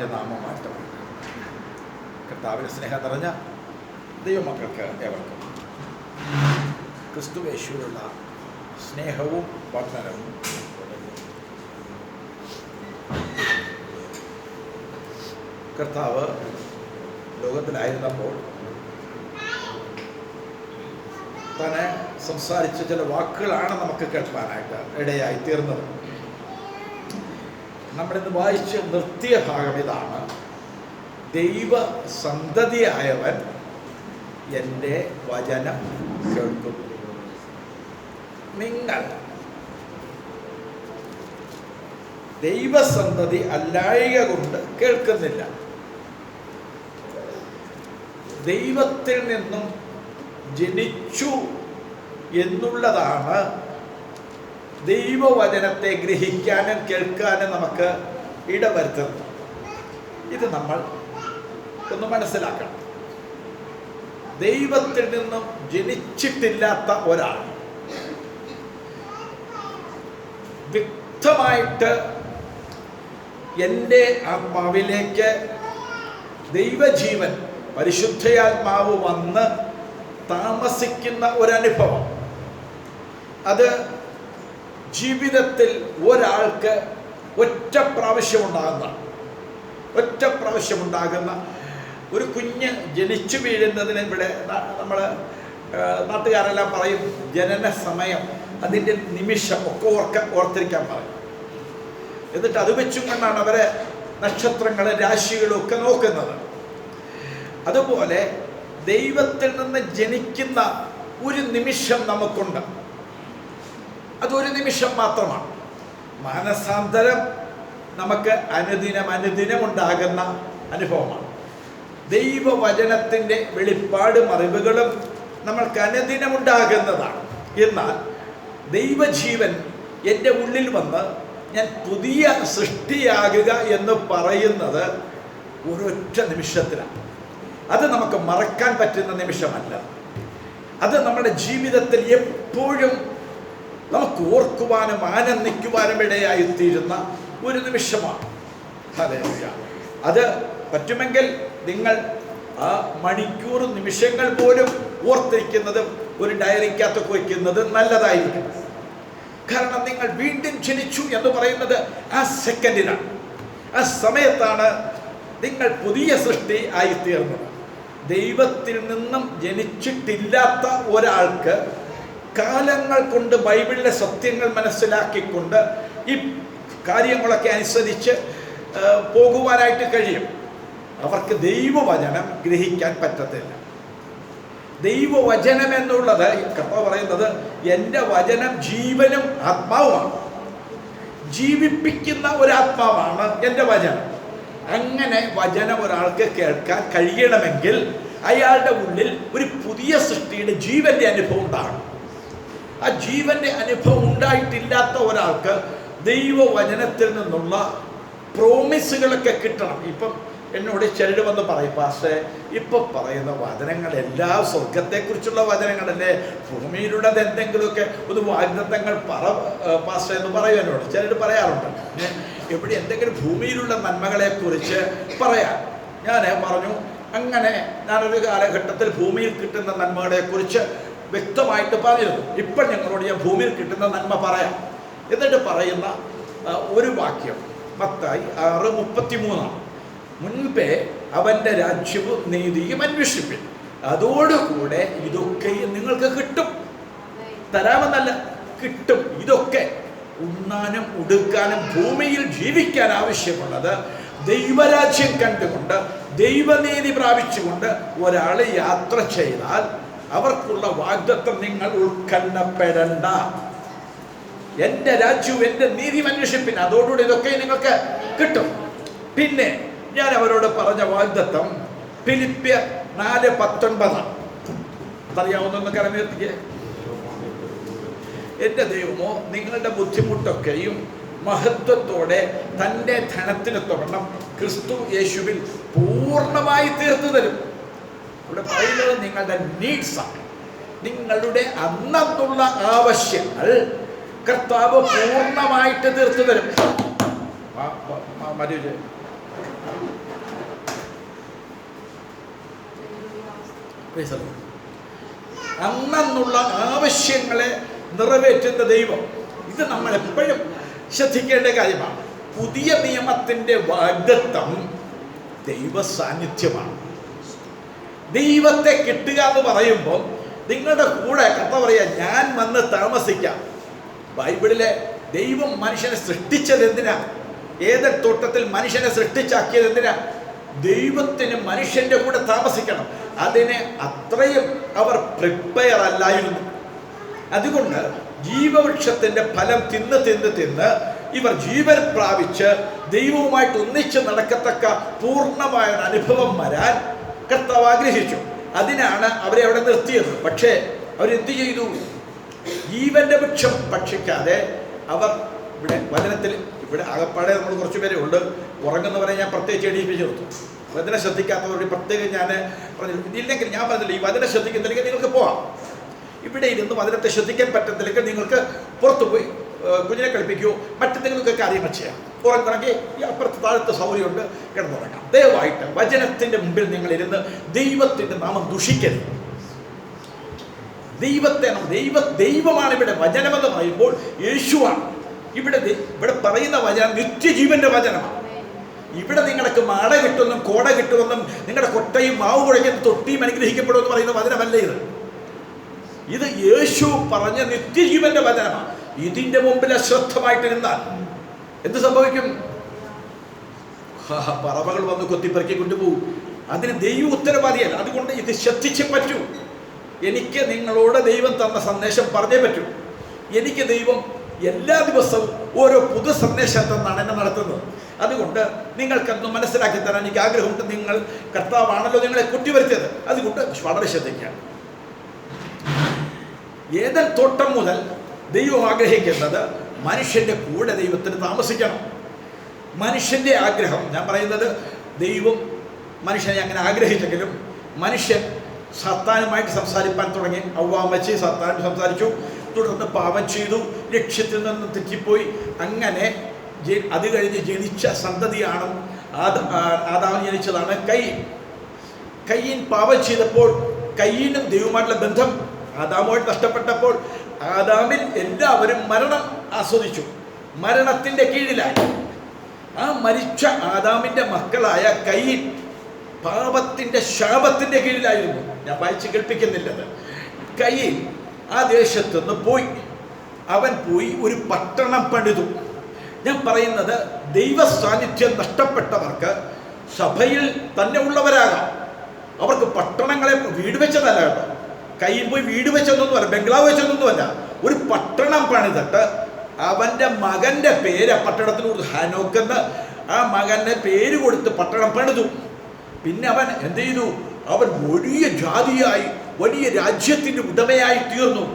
നാമം മാറ്റപ്പെട്ടു. കർത്താവിന് സ്നേഹം നിറഞ്ഞ ദൈവമക്കൾക്ക് ഏവർക്കും ക്രിസ്തുവേശുവിലുള്ള സ്നേഹവും വന്ദനവും. കർത്താവ് ലോകത്തിലായിരുന്നപ്പോൾ തന്നെ സംസാരിച്ച ചില വാക്കുകളാണ് നമുക്ക് കേൾക്കാനായിട്ട് ഇടയായി തീർന്നത്. നമ്മളിന്ന് വായിച്ച് നിർത്തിയ ഭാഗം ഇതാണ്: ദൈവസന്തതിയായവൻ എൻ്റെ വചനം കേൾക്കുന്നു. നിങ്ങൾ ദൈവസന്തതി അല്ലായക കൊണ്ട് കേൾക്കുന്നില്ല. ദൈവത്തിൽ നിന്നും ജനിച്ചു എന്നുള്ളതാണ് ദൈവവചനത്തെ ഗ്രഹിക്കാനും കേൾക്കാനും നമുക്ക് ഇടവരുത്തുന്നത്. ഇത് നമ്മൾ ഒന്ന് മനസ്സിലാക്കണം. ദൈവത്തിൽ നിന്നും ജനിച്ചിട്ടില്ലാത്ത ഒരാൾ വ്യക്തമായിട്ട് എൻ്റെ ആത്മാവിലേക്ക് ദൈവജീവൻ പരിശുദ്ധയാത്മാവ് വന്ന് താമസിക്കുന്ന ഒരനുഭവം, അത് ജീവിതത്തിൽ ഒരാൾക്ക് ഒറ്റ പ്രാവശ്യം ഉണ്ടാകുന്ന ഒരു കുഞ്ഞ് ജനിച്ചു വീഴുന്നതിന് ഇവിടെ നമ്മൾ നാട്ടുകാരെല്ലാം പറയും ജനന സമയം, അതിൻ്റെ നിമിഷം ഒക്കെ ഓർത്തിരിക്കാൻ പറയും. എന്നിട്ട് അത് വെച്ചും കൊണ്ടാണ് അവരെ നക്ഷത്രങ്ങളും രാശികളും ഒക്കെ നോക്കുന്നത്. അതുപോലെ ദൈവത്തിൽ നിന്ന് ജനിക്കുന്ന ഒരു നിമിഷം നമുക്കുണ്ട്. അതൊരു നിമിഷം മാത്രമാണ്. മാനസാന്തരം നമുക്ക് അനുദിനം ഉണ്ടാകുന്ന അനുഭവമാണ്. ദൈവവചനത്തിൻ്റെ വെളിപ്പാടും അറിവുകളും നമ്മൾക്ക് അനുദിനമുണ്ടാകുന്നതാണ്. എന്നാൽ ദൈവജീവൻ എൻ്റെ ഉള്ളിൽ വന്ന് ഞാൻ പുതിയ സൃഷ്ടിയാകുക എന്ന് പറയുന്നത് ഒരൊറ്റ നിമിഷത്തിലാണ്. അത് നമുക്ക് മറക്കാൻ പറ്റുന്ന നിമിഷമല്ല. അത് നമ്മുടെ ജീവിതത്തിൽ എപ്പോഴും നമുക്ക് ഓർക്കുവാനും ആനന്ദിക്കുവാനും ഇടയായിത്തീരുന്ന ഒരു നിമിഷമാണ്. ഹല്ലേലൂയ. അത് പറ്റുമെങ്കിൽ നിങ്ങൾ ആ മണിക്കൂർ നിമിഷങ്ങൾ പോലും ഓർത്തിരിക്കുന്നതും ഒരു ഡയറിക്കകത്ത് വയ്ക്കുന്നത് നല്ലതായിരിക്കും. കാരണം നിങ്ങൾ വീണ്ടും ജനിച്ചു എന്ന് പറയുന്നത് ആ സെക്കൻഡിലാണ്, ആ സമയത്താണ് നിങ്ങൾ പുതിയ സൃഷ്ടി ആയിത്തീർന്നത്. ദൈവത്തിൽ നിന്നും ജനിച്ചിട്ടില്ലാത്ത ഒരാൾക്ക് കാലങ്ങൾ കൊണ്ട് ബൈബിളിലെ സത്യങ്ങൾ മനസ്സിലാക്കിക്കൊണ്ട് ഈ കാര്യങ്ങളൊക്കെ അനുസരിച്ച് പോകുവാനായിട്ട് കഴിയും. അവർക്ക് ദൈവവചനം ഗ്രഹിക്കാൻ പറ്റത്തില്ല. ദൈവവചനം എന്നുള്ളത് കർത്താവ് പറയുന്നത് എൻ്റെ വചനം ജീവനും ആത്മാവുമാണ്. ജീവിപ്പിക്കുന്ന ഒരാത്മാവാണ് എൻ്റെ വചനം. അങ്ങനെ വചനം ഒരാൾക്ക് കേൾക്കാൻ കഴിയണമെങ്കിൽ അയാളുടെ ഉള്ളിൽ ഒരു പുതിയ സൃഷ്ടിയുടെ ജീവന്റെ അനുഭവം ഉണ്ടാകണം. ആ ജീവന്റെ അനുഭവം ഉണ്ടായിട്ടില്ലാത്ത ഒരാൾക്ക് ദൈവവചനത്തിൽ നിന്നുള്ള പ്രോമിസുകളൊക്കെ കിട്ടണം. ഇപ്പം എന്നോട് ചിലർ വന്ന് പറയും, പാസ്റ്റേ ഇപ്പം പറയുന്ന വചനങ്ങളെല്ലാം സ്വർഗത്തെക്കുറിച്ചുള്ള വചനങ്ങളല്ലേ, ഭൂമിയിലുള്ളത് എന്തെങ്കിലുമൊക്കെ ഒരു വാഗ്ദത്തങ്ങൾ പാസ്റ്റേ എന്ന് പറയും എന്നോട്. ചിലർ പറയാറുണ്ട് എവിടെ എന്തെങ്കിലും ഭൂമിയിലുള്ള നന്മകളെക്കുറിച്ച് പറയാം. ഞാൻ പറഞ്ഞു, അങ്ങനെ ഞാനൊരു കാലഘട്ടത്തിൽ ഭൂമിയിൽ കിട്ടുന്ന നന്മകളെക്കുറിച്ച് വ്യക്തമായിട്ട് പറഞ്ഞിരുന്നു. ഇപ്പം ഞങ്ങളോട് ഞാൻ ഭൂമിയിൽ കിട്ടുന്ന നന്മ പറയാം. എന്നിട്ട് പറയുന്ന ഒരു വാക്യം മത്തായി 6:33, മുൻപേ അവൻ്റെ രാജ്യവും നീതിയും അന്വേഷിപ്പിൻ, അതോടുകൂടെ ഇതൊക്കെയും നിങ്ങൾക്ക് കിട്ടും. തരാമെന്നല്ല, കിട്ടും. ഇതൊക്കെ ഉണ്ണാനും ഉടുക്കാനും ഭൂമിയിൽ ജീവിക്കാൻ ആവശ്യമുള്ളത് ദൈവരാജ്യം കണ്ടുകൊണ്ട് ദൈവനീതി പ്രാപിച്ചുകൊണ്ട് ഒരാൾ യാത്ര ചെയ്താൽ അവർക്കുള്ള വാഗ്ദത്തം നിങ്ങൾ ഉത്കണ്ഠപ്പെടണ്ട. എൻ്റെ രാജ്യവും എൻ്റെ നീതി അന്വേഷിപ്പിൻ, അതോടുകൂടി ഇതൊക്കെ നിങ്ങൾക്ക് കിട്ടും. പിന്നെ ഞാൻ അവരോട് പറഞ്ഞ വാഗ്ദത്തം ഫിലിപ്പിയർ 4:19 അതറിയാവുന്ന കരമേർത്തിക്ക്. എൻ്റെ ദൈവമോ നിങ്ങളുടെ ബുദ്ധിമുട്ടൊക്കെയും മഹത്വത്തോടെ തൻ്റെ ധനത്തിന് തൊടണം ക്രിസ്തു യേശുവിൽ പൂർണ്ണമായി തീർത്തു തരും. ഇവിടെ പറയുന്നത് നിങ്ങളുടെ നീഡ്സാണ്, നിങ്ങളുടെ അന്നുള്ള ആവശ്യങ്ങൾ കർത്താവ് പൂർണ്ണമായിട്ട് തീർത്തു തരും. മരുജ് അന്നുള്ള ആവശ്യങ്ങളെ നിറവേറ്റുന്ന ദൈവം. ഇത് നമ്മൾ എപ്പോഴും ശ്രദ്ധിക്കേണ്ട കാര്യമാണ്. പുതിയ നിയമത്തിൻ്റെ വാഗ്ദത്തം ദൈവ സാന്നിധ്യമാണ്. ദൈവത്തെ കിട്ടുക എന്ന് പറയുമ്പോൾ നിങ്ങളുടെ കൂടെ കഥ പറയാ, ഞാൻ വന്ന് താമസിക്കാം. ബൈബിളിലെ ദൈവം മനുഷ്യനെ സൃഷ്ടിച്ചത് എന്തിനാ? ഏദൻ തോട്ടത്തിൽ മനുഷ്യനെ സൃഷ്ടിച്ചാക്കിയത് എന്തിനാ? ദൈവത്തിന് മനുഷ്യന്റെ കൂടെ താമസിക്കണം. അതിന് അത്രയും അവർ പ്രിപ്പയർ അല്ലായിരുന്നു. അതുകൊണ്ട് ജീവവൃക്ഷത്തിന്റെ ഫലം തിന്ന് തിന്ന് തിന്ന് ഇവർ ജീവൻ പ്രാപിച്ച് ദൈവവുമായിട്ട് ഒന്നിച്ച് നടക്കത്തക്ക പൂർണ്ണമായ ഒരു അനുഭവം വരാൻ കർത്താവ് ആഗ്രഹിച്ചു. അതിനാണ് അവരെ അവിടെ നിർത്തിയത്. പക്ഷേ അവരെന്ത് ചെയ്തു? ജീവന്റെ വൃക്ഷം ഭക്ഷിക്കാതെ അവർ ഇവിടെ വചനത്തിൽ, ഇവിടെ ആകപ്പാടെ നമ്മൾ കുറച്ച് പേരെ ഉണ്ട്, ഉറങ്ങുന്നവരെ ഞാൻ പ്രത്യേകിച്ച് എണീപ്പിച്ച് നിർത്തും. വചനം ശ്രദ്ധിക്കാത്തവരുടെ പ്രത്യേകം ഞാൻ പറഞ്ഞു. ഇല്ലെങ്കിൽ ഞാൻ പറഞ്ഞില്ല, ഈ വചനം ശ്രദ്ധിക്കുന്നില്ലെങ്കിൽ നിങ്ങൾക്ക് പോവാം. ഇവിടെ ഇരുന്ന് വചനത്തെ ശ്രദ്ധിക്കാൻ പറ്റത്തില്ലെങ്കിൽ നിങ്ങൾക്ക് പുറത്തു പോയി കുഞ്ഞിനെ കളിപ്പിക്കുകയോ മറ്റെന്തെങ്കിലുമൊക്കെ കാര്യങ്ങൾ ചെയ്യാം. ഉറങ്ങണമെങ്കിൽ ഈ അപ്പുറത്ത് താഴത്തെ സൗകര്യമുണ്ട്, കിടന്നുറങ്ങാം. ദയവായിട്ട് വചനത്തിൻ്റെ മുമ്പിൽ നിങ്ങൾ ഇരുന്ന് ദൈവത്തിൻ്റെ നാമം ദുഷിക്കരുത്. ദൈവമാണ് ഇവിടെ. വചനമെന്ന് പറയുമ്പോൾ യേശുവാണ്. ഇവിടെ പറയുന്ന വചനം നിത്യജീവന്റെ വചനമാണ്. ഇവിടെ നിങ്ങൾക്ക് മാട കിട്ടുമെന്നും കോട കിട്ടുമെന്നും നിങ്ങളുടെ കൊട്ടയും മാവ് കുഴയ്ക്കുന്ന തൊട്ടിയും അനുഗ്രഹിക്കപ്പെടുമെന്ന് പറയുന്ന വചനമല്ല ഇത്. ഇത് യേശു പറഞ്ഞ നിത്യജീവന്റെ വചനമാണ്. ഇതിന്റെ മുമ്പിൽ അശ്രദ്ധമായിട്ടിരുന്നാൽ എന്ത് സംഭവിക്കും? പറവകൾ വന്ന് കൊത്തിപ്പെറുക്കി കൊണ്ടുപോകും. അതിന് ദൈവം ഉത്തരവാദിയല്ല. അതുകൊണ്ട് ഇത് ശ്രദ്ധിച്ചേ പറ്റൂ. എനിക്ക് നിങ്ങളോട് ദൈവം തന്ന സന്ദേശം പറഞ്ഞേ പറ്റൂ. എനിക്ക് ദൈവം എല്ലാ ദിവസവും ഓരോ പുതു സന്ദേശം തന്നാണ് എന്നെ നടത്തുന്നത്. അതുകൊണ്ട് നിങ്ങൾക്കൊന്ന് മനസ്സിലാക്കി തരാൻ എനിക്ക് ആഗ്രഹമുണ്ട്. നിങ്ങൾ കർത്താവാണല്ലോ നിങ്ങളെ കുട്ടിവരുത്തിയത്. അതുകൊണ്ട് വളരെ ശ്രദ്ധിക്കുക. ഏദൻ തോട്ടം മുതൽ ദൈവം ആഗ്രഹിക്കുന്നത് മനുഷ്യന്റെ കൂടെ ദൈവത്തിന് താമസിക്കണം. മനുഷ്യന്റെ ആഗ്രഹം, ഞാൻ പറയുന്നത് ദൈവം മനുഷ്യനെ അങ്ങനെ ആഗ്രഹിച്ചെങ്കിലും മനുഷ്യൻ സത്താനുമായിട്ട് സംസാരിക്കാൻ തുടങ്ങി. അവ്വാമച്ചി സത്താൻ സംസാരിച്ചു, തുടർന്ന് പാപം ചെയ്തു, ലക്ഷ്യത്തിൽ നിന്ന് തെറ്റിപ്പോയി. അങ്ങനെ അത് കഴിഞ്ഞ് ജനിച്ച സന്തതിയാണ് ആദാം ജനിച്ചതാണ് കയീൻ. കയീൻ പാപം ചെയ്തപ്പോൾ കയീനും ദൈവമായിട്ടുള്ള ബന്ധം ആദാമുമായിട്ട് നഷ്ടപ്പെട്ടപ്പോൾ ആദാമിൽ എല്ലാവരും മരണം ആസ്വദിച്ചു, മരണത്തിൻ്റെ കീഴിലായി. ആ മരിച്ച ആദാമിൻ്റെ മക്കളായ കയീൻ പാപത്തിൻ്റെ ശാപത്തിൻ്റെ കീഴിലായിരുന്നു. ഞാൻ വായിച്ച് കേൾപ്പിക്കുന്നില്ലത്. കയീൻ ആ ദേശത്തുനിന്ന് പോയി. അവൻ പോയി ഒരു പട്ടണം പണിതു. ഞാൻ പറയുന്നത് ദൈവ സാന്നിധ്യം നഷ്ടപ്പെട്ടവർക്ക് സഭയിൽ തന്നെ ഉള്ളവരാകാം. അവർക്ക് പട്ടണങ്ങളെ വീട് വെച്ചതല്ല കേട്ടോ. കയ്യിൽ പോയി വീട് വെച്ചൊന്നൊന്നുമല്ല, ബംഗ്ലാവ് വെച്ചൊന്നൊന്നുമല്ല. ഒരു പട്ടണം പണിതിട്ട് അവൻ്റെ മകൻ്റെ പേര് പട്ടണത്തിന് കൊടുത്തു. ഹനോക്ക് എന്ന് ആ മകൻ്റെ പേര് കൊടുത്ത് പട്ടണം പണിതു. പിന്നെ അവൻ എന്ത് ചെയ്തു? അവൻ വലിയ ജാതിയായി, വലിയ രാജ്യത്തിൻ്റെ ഉടമയായി തീർന്നു.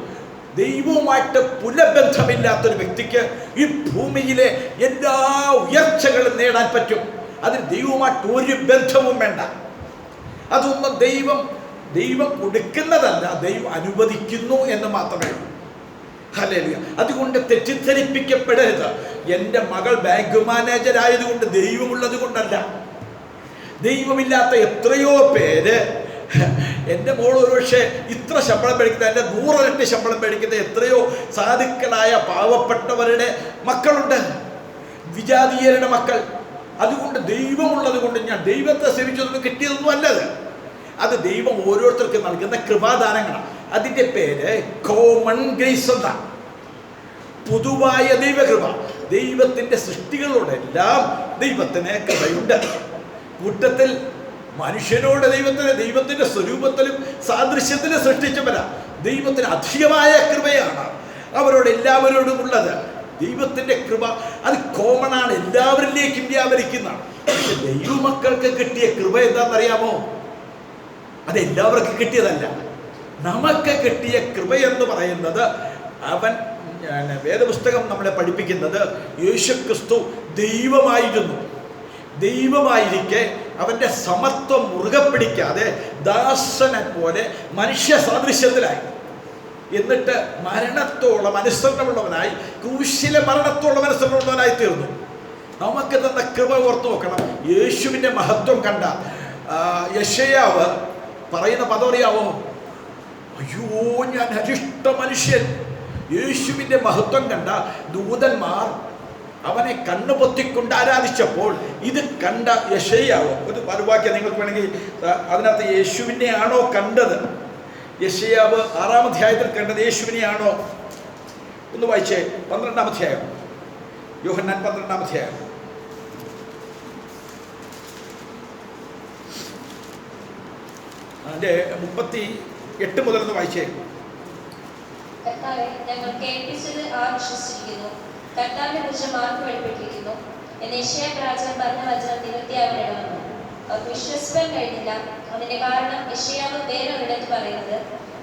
ദൈവവുമായിട്ട് പുലബന്ധമില്ലാത്തൊരു വ്യക്തിക്ക് ഈ ഭൂമിയിലെ എല്ലാ ഉയർച്ചകളും നേടാൻ പറ്റും. അതിന് ദൈവവുമായിട്ട് ഒരു ബന്ധവും വേണ്ട. അതൊന്നും ദൈവം കൊടുക്കുന്നതല്ല, ദൈവം അനുവദിക്കുന്നു എന്ന് മാത്രമേ ഉള്ളൂ. ഹല്ലേലൂയ. അതുകൊണ്ട് തെറ്റിദ്ധരിപ്പിക്കപ്പെടരുത്. എൻ്റെ മകൾ ബാങ്ക് മാനേജർ ആയതുകൊണ്ട് ദൈവമുള്ളത് കൊണ്ടല്ല. ദൈവമില്ലാത്ത എത്രയോ പേര്, എൻ്റെ മോൾ ഒരുപക്ഷെ ഇത്ര ശമ്പളം മേടിക്കുന്ന, എൻ്റെ 100 ഇരട്ടി ശമ്പളം മേടിക്കുന്ന എത്രയോ സാധുക്കളായ പാവപ്പെട്ടവരുടെ മക്കളുണ്ട്, വിജാതീയരുടെ മക്കൾ. അതുകൊണ്ട് ദൈവമുള്ളത് കൊണ്ട് ഞാൻ ദൈവത്തെ സേവിച്ചതൊന്നും കിട്ടിയതൊന്നും അല്ലത്. അത് ദൈവം ഓരോരുത്തർക്കും നൽകുന്ന കൃപാദാനങ്ങളാണ്. അതിൻ്റെ പേര് കോമൺ ഗ്രേസ് എന്നാണ്. പൊതുവായ ദൈവകൃപ. ദൈവത്തിൻ്റെ സൃഷ്ടികളോടെല്ലാം ദൈവത്തിന് കൃപയുണ്ട്. കൂട്ടത്തിൽ മനുഷ്യനോട് ദൈവത്തിൻ്റെ സ്വരൂപത്തിലും സാദൃശ്യത്തിലും സൃഷ്ടിച്ചവരാ. ദൈവത്തിന് അധികമായ കൃപയാണ് അവരോട് എല്ലാവരോടും ഉള്ളത്. ദൈവത്തിൻ്റെ കൃപ അത് കോമണാണ്, എല്ലാവരിലേക്കും വ്യാപരിക്കുന്നതാണ്. പക്ഷെ ദൈവമക്കൾക്ക് കിട്ടിയ കൃപ എന്താണെന്നറിയാമോ? അത് എല്ലാവർക്കും കിട്ടിയതല്ല. നമുക്ക് കിട്ടിയ കൃപയെന്ന് പറയുന്നത്, അവൻ വേദപുസ്തകം നമ്മളെ പഠിപ്പിക്കുന്നത് യേശുക്രിസ്തു ദൈവമായിരിക്കെ അവൻ്റെ സമത്വം മുറുകെ പിടിക്കാതെ ദാസനെ പോലെ മനുഷ്യ സാദൃശ്യത്തിലായി. എന്നിട്ട് മരണത്തോളം അനുസരണമുള്ളവനായി, ക്രൂശിലെ മരണത്തോളം അനുസരണമുള്ളവനായി തീർന്നു. നമുക്ക് തന്ന കൃപ ഓർത്ത് നോക്കണം. യേശുവിൻ്റെ മഹത്വം കണ്ട യെശയ്യാവ് പറയുന്ന പദം അറിയാവോ? അയ്യോ, ഞാൻ അരിഷ്ട മനുഷ്യൻ. യേശുവിൻ്റെ മഹത്വം കണ്ട ദൂതന്മാർ അവനെ കണ്ണുപൊത്തിക്കൊണ്ട് ആരാധിച്ചപ്പോൾ ഇത് കണ്ട യെശയ്യാവ്, ഒരു മറുവാക്യം നിങ്ങൾക്ക് വേണമെങ്കിൽ അതിനകത്ത് യേശുവിനെ ആണോ കണ്ടത്? യെശയ്യാവ് 6-ാം അധ്യായത്തിൽ കണ്ടത് യേശുവിനെയാണോ? ഒന്ന് വായിച്ചേ, 12-ാം അധ്യായം, യോഹന്നാൻ 12-ാം അധ്യായം. അതിൻ്റെ 38 മുതൽ ഒന്ന് വായിച്ചേ. ഞങ്ങൾ കേൾപ്പിച്ചത് ആർ വിശ്വസിച്ചിരിക്കുന്നു, കർത്താവിനെ കുറിച്ച് മാർക്ക് വെളിപ്പെട്ടിരിക്കുന്നു എന്ന് യെശയ്യാ പ്രവാചകൻ പറഞ്ഞ വചനം നിവൃത്തിയാകണമെന്ന് അവർ വിശ്വസിക്കാൻ കഴിഞ്ഞില്ല. അതിന്റെ കാരണം യെശയ്യാവ് വേറെ ഒരിടത്ത് പറയുന്നത്,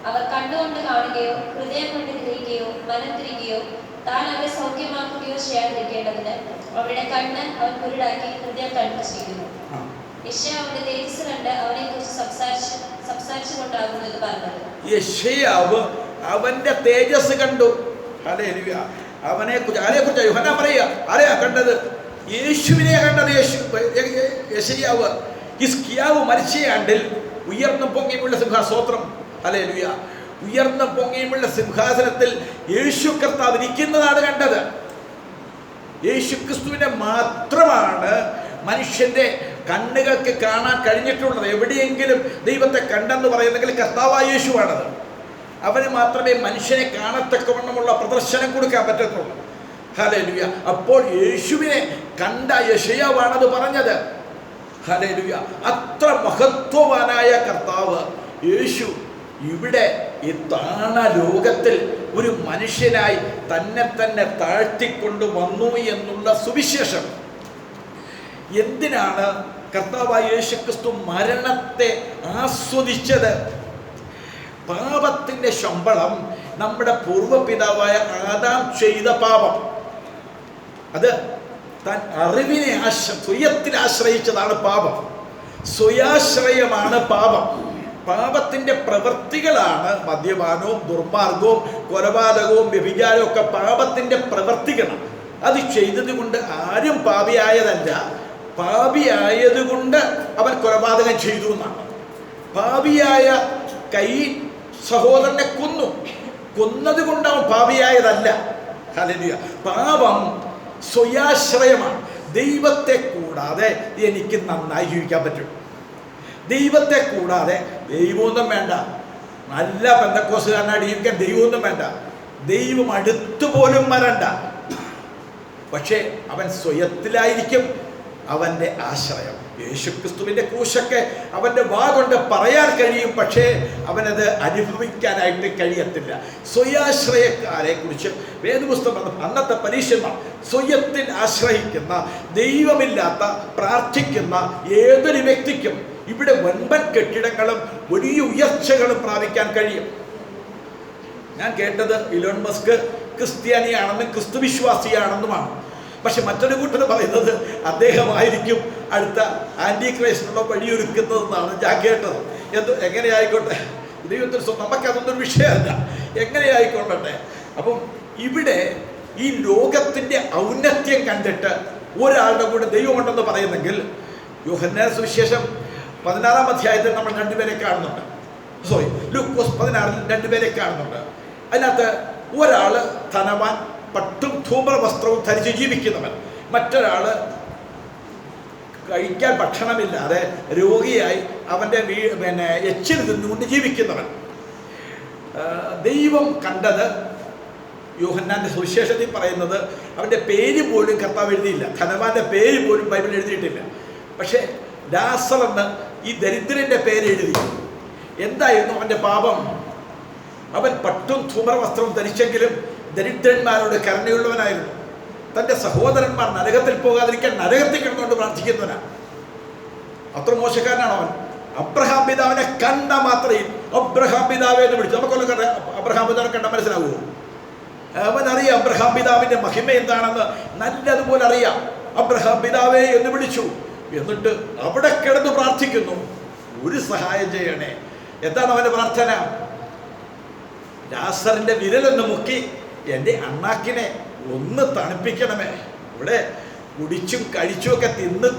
അവർ കണ്ണുകൊണ്ട് കാണുകയോ ഹൃദയം കൊണ്ട് ഗ്രഹിക്കുകയോ മനം തിരികയോ താൻ അവരെ സൗഖ്യമാക്കുകയോ ചെയ്യാതിരിക്കേണ്ടതിന് അവരുടെ കണ്ണ് അവൻ കുരുടാക്കി ഹൃദയം കൽപ്പിച്ചിരിക്കുന്നു. യെശയ്യാവിന്റെ തേജസ് കണ്ട് അവനെ കുറിച്ച് സംസാരിച്ചുകൊണ്ടാകുന്നു എന്ന് പറഞ്ഞത്. യെശയ്യാവ് അവന്റെ തേജസ് കണ്ടു. ഹല്ലേലൂയ. ആരെക്കുറിച്ച് യോഹന്നാൻ പറയുക? ആരെയാ കണ്ടത്? യേശുവിനെ കണ്ടത്. യെശയ്യാവ് ഹിസ്കിയാവ് മരിച്ച ആണ്ടിൽ ഉയർന്ന പൊങ്ങിയുമുള്ള സിംഹാസോത്രം, ഹല്ലേലൂയ, ഉയർന്ന പൊങ്ങിയുമുള്ള സിംഹാസനത്തിൽ യേശു കർത്താവ് ഇരിക്കുന്നതാണ് കണ്ടത്. യേശു ക്രിസ്തുവിനെ മാത്രമാണ് മനുഷ്യന്റെ കണ്ണുകൾക്ക് കാണാൻ കഴിഞ്ഞിട്ടുള്ളത്. എവിടെയെങ്കിലും ദൈവത്തെ കണ്ടെന്ന് പറയുന്നെങ്കിൽ കർത്താവായ യേശുവാണത്. അവന് മാത്രമേ മനുഷ്യനെ കാണത്തക്കവണ്ണമുള്ള പ്രദർശനം കൊടുക്കാൻ പറ്റത്തുള്ളൂ. ഹല്ലേലൂയ. അപ്പോൾ യേശുവിനെ കണ്ട യെശയ്യാവാണത് പറഞ്ഞത്. ഹല്ലേലൂയ. അത്ര മഹത്വവാനായ കർത്താവ് യേശു ഇവിടെ ഈ താണ ലോകത്തിൽ ഒരു മനുഷ്യനായി തന്നെ താഴ്ത്തിക്കൊണ്ട് വന്നു എന്നുള്ള സുവിശേഷം. എന്തിനാണ് കർത്താവായ യേശു ക്രിസ്തു മരണത്തെ ആസ്വദിച്ചത്? പാപത്തിൻ്റെ ശമ്പളം നമ്മുടെ പൂർവ്വപിതാവായ ആദാം ചെയ്ത പാപം. അത് താൻ അറിവിനെ സ്വയത്തിൽ ആശ്രയിച്ചതാണ് പാപം. സ്വയാശ്രയമാണ് പാപം. പാപത്തിൻ്റെ പ്രവൃത്തികളാണ് മദ്യപാനവും ദുർമാർഗവും കൊലപാതകവും വ്യഭിചാരവും ഒക്കെ പാപത്തിൻ്റെ പ്രവൃത്തികളാണ്. അത് ചെയ്തത് കൊണ്ട് ആരും പാപിയായതല്ല, പാപിയായതുകൊണ്ട് അവൻ കൊലപാതകം ചെയ്തു എന്നാണ്. പാപിയായ കയീൻ സഹോദരനെ കൊന്നത് കൊണ്ട് അവൻ പാപിയായതല്ല. ഹല്ലേലൂയ. പാപം സ്വയാശ്രയമാണ്. ദൈവത്തെ കൂടാതെ എനിക്ക് നന്നായി ജീവിക്കാൻ പറ്റും. ദൈവത്തെ കൂടാതെ ദൈവമൊന്നും വേണ്ട. നല്ല പെന്തക്കോസുകാരനായി ജീവിക്കാൻ ദൈവമൊന്നും വേണ്ട. ദൈവം അടുത്തു പോലും വരണ്ട. പക്ഷേ അവൻ സ്വയത്തിലായിരിക്കും അവൻ്റെ ആശ്രയം. യേശുക്രിസ്തുവിൻ്റെ ക്രൂശൊക്കെ അവൻ്റെ വാ കൊണ്ട് പറയാൻ കഴിയും, പക്ഷേ അവനത് അനുഭവിക്കാനായിട്ട് കഴിയത്തില്ല. സ്വയാശ്രയക്കാരെ കുറിച്ച് വേദപുസ്തകം അന്നത്തെ പരീക്ഷന്മാർ സ്വയത്തിൽ ആശ്രയിക്കുന്ന, ദൈവമില്ലാത്ത പ്രാർത്ഥിക്കുന്ന ഏതൊരു വ്യക്തിക്കും ഇവിടെ വൻപൻ കെട്ടിടങ്ങളും വലിയ ഉയർച്ചകളും പ്രാപിക്കാൻ കഴിയും. ഞാൻ കേട്ടത് ഇലോൺ മസ്ക് ക്രിസ്ത്യാനിയാണെന്നും ക്രിസ്തുവിശ്വാസിയാണെന്നുമാണ്. പക്ഷെ മറ്റൊരു കൂട്ടർ പറയുന്നത് അദ്ദേഹമായിരിക്കും അടുത്ത ആൻറ്റി ക്രൈസ്റ്റിനുള്ള വഴിയൊരുക്കുന്നതെന്നാണ് ഞാൻ കേട്ടത്. എങ്ങനെയായിക്കോട്ടെ, ദൈവത്തിന് നമുക്കതൊന്നും വിഷയമല്ല, എങ്ങനെയായിക്കൊള്ളട്ടെ. അപ്പം ഇവിടെ ഈ ലോകത്തിൻ്റെ ഔന്നത്യം കണ്ടിട്ട് ഒരാളുടെ കൂടെ ദൈവമുണ്ടെന്ന് പറയുന്നെങ്കിൽ, യോഹന്നാൻ സുവിശേഷം 16-ാം അധ്യായത്തിൽ നമ്മൾ രണ്ടുപേരെ കാണുന്നുണ്ട്. ലൂക്കോസ് 16-ൽ രണ്ടുപേരെ കാണുന്നുണ്ട്. അതിനകത്ത് ഒരാൾ ധനവാൻ, പട്ടും ധൂമ്ര വസ്ത്രവും ധരിച്ച് ജീവിക്കുന്നവൻ. മറ്റൊരാൾ കഴിക്കാൻ ഭക്ഷണമില്ലാതെ രോഗിയായി അവൻ്റെ എച്ചിൽ നിന്നുകൊണ്ട് ജീവിക്കുന്നവൻ. ദൈവം കണ്ടത് യോഹന്നാൻ്റെ സുവിശേഷത്തിൽ പറയുന്നത് അവൻ്റെ പേര് പോലും കർത്താവ് എഴുതിയില്ല. ധനവാന്റെ പേര് പോലും ബൈബിളിൽ എഴുതിയിട്ടില്ല. പക്ഷേ ലാസർ എന്ന് ഈ ദരിദ്രൻ്റെ പേര് എഴുതി. എന്തായിരുന്നു അവൻ്റെ പാപം? അവൻ പട്ടും ധൂമ്ര വസ്ത്രവും ധരിച്ചെങ്കിലും ദരിദ്രന്മാരോട് കരുണയുള്ളവനായിരുന്നു. തൻ്റെ സഹോദരന്മാർ നരകത്തിൽ പോകാതിരിക്കാൻ നരകത്തിൽ കിടന്നുകൊണ്ട് പ്രാർത്ഥിക്കുന്നവനാണ്. അത്ര മോശക്കാരനാണ് അവൻ. അബ്രഹാം പിതാവിനെ കണ്ട മാത്രയിൽ അബ്രഹാം പിതാവെ എന്ന് വിളിച്ചു. നമുക്കൊന്നും അബ്രഹാം പിതാവിനെ കണ്ട മനസ്സിലാവുമോ? അവനറിയാം അബ്രഹാം പിതാവിൻ്റെ മഹിമ എന്താണെന്ന് നല്ലതുപോലെ അറിയാം. അബ്രഹാം പിതാവേ എന്ന് വിളിച്ചു. എന്നിട്ട് അവിടെ കിടന്ന് പ്രാർത്ഥിക്കുന്നു, ഒരു സഹായം ചെയ്യണേ. എന്താണ് അവൻ്റെ പ്രാർത്ഥന? ലാസറിൻ്റെ വിരലൊന്ന് മുക്കി എൻ്റെ അണ്ണാക്കിനെ ഒന്ന് തണുപ്പിക്കണമേ. ഇവിടെ കുടിച്ചും കഴിച്ചുമൊക്കെ തിന്ന്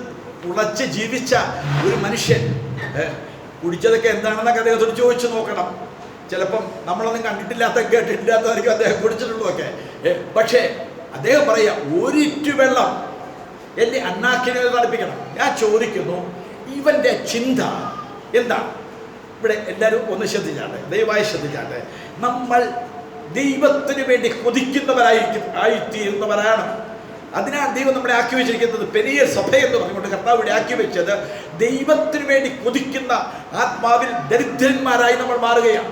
കുളച്ച് ജീവിച്ച ഒരു മനുഷ്യൻ, കുടിച്ചതൊക്കെ എന്താണെന്നൊക്കെ അദ്ദേഹത്തോട് ചോദിച്ചു നോക്കണം. ചിലപ്പം നമ്മളൊന്നും കണ്ടിട്ടില്ലാത്ത കേട്ടിട്ടില്ലാത്തതായിരിക്കും അദ്ദേഹം കുടിച്ചിട്ടുള്ളതൊക്കെ. പക്ഷേ അദ്ദേഹം പറയാ, ഒരിറ്റു വെള്ളം എൻ്റെ അണ്ണാക്കിനെ തണുപ്പിക്കണം. ഞാൻ ചോദിക്കുന്നു, ഇവൻ്റെ ചിന്ത എന്താണ്? ഇവിടെ എല്ലാവരും ഒന്ന് ശ്രദ്ധിച്ചാട്ടെ, ദയവായി ശ്രദ്ധിച്ചാട്ടെ. നമ്മൾ ദൈവത്തിന് വേണ്ടി ആയിത്തീരുന്നവരാണ്. അതിനാണ് ദൈവം നമ്മളെ ആക്കി വെച്ചിരിക്കുന്നത്. പെരിയ സഭ എന്ന് പറഞ്ഞുകൊണ്ട് കർത്താവ് ഇവിടെ ആക്കി വെച്ചത് ദൈവത്തിന് വേണ്ടി കൊതിക്കുന്ന ആത്മാവിൽ ദരിദ്രന്മാരായി നമ്മൾ മാറുകയാണ്.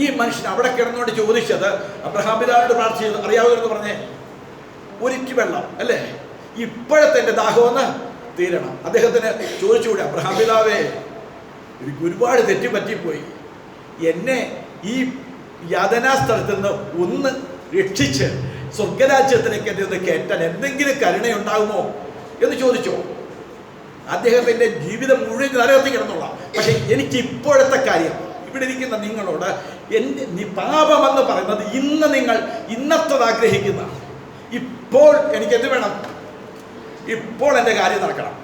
ഈ മനുഷ്യൻ അവിടെ കിടന്നുകൊണ്ട് ചോദിച്ചത്, അബ്രഹാം പിതാവിനോട് പ്രാർത്ഥിച്ചത് അറിയാവുന്നതെന്ന് പറഞ്ഞേ, ഒരിറ്റു വെള്ളം അല്ലേ, ഇപ്പോഴത്തെ എൻ്റെ ദാഹമൊന്ന് തീരണം. അദ്ദേഹത്തിന് ചോദിച്ചുകൂടെ, അബ്രഹാം പിതാവേ, എനിക്ക് ഒരുപാട് തെറ്റുപറ്റിപ്പോയി, എന്നെ ഈ യാതനാ സ്ഥലത്ത് നിന്ന് ഒന്ന് രക്ഷിച്ച് സ്വർഗരാജ്യത്തിലേക്ക് എന്നെ ഒന്ന് കയറ്റാൻ എന്തെങ്കിലും കരുണയുണ്ടാകുമോ എന്ന് ചോദിച്ചോ? അദ്ദേഹത്തിൻ്റെ ജീവിതം മുഴുവൻ നരകത്തിൽ കിടന്നുള്ള. പക്ഷെ എനിക്ക് ഇപ്പോഴത്തെ കാര്യം, ഇവിടെ ഇരിക്കുന്ന നിങ്ങളോട് എൻ്റെ പാപമെന്ന് പറയുന്നത് നിങ്ങൾ ഇന്നത്തത് ആഗ്രഹിക്കുന്ന, ഇപ്പോൾ എനിക്കെന്ത് വേണം? ഇപ്പോൾ എൻ്റെ കാര്യം നടക്കണം.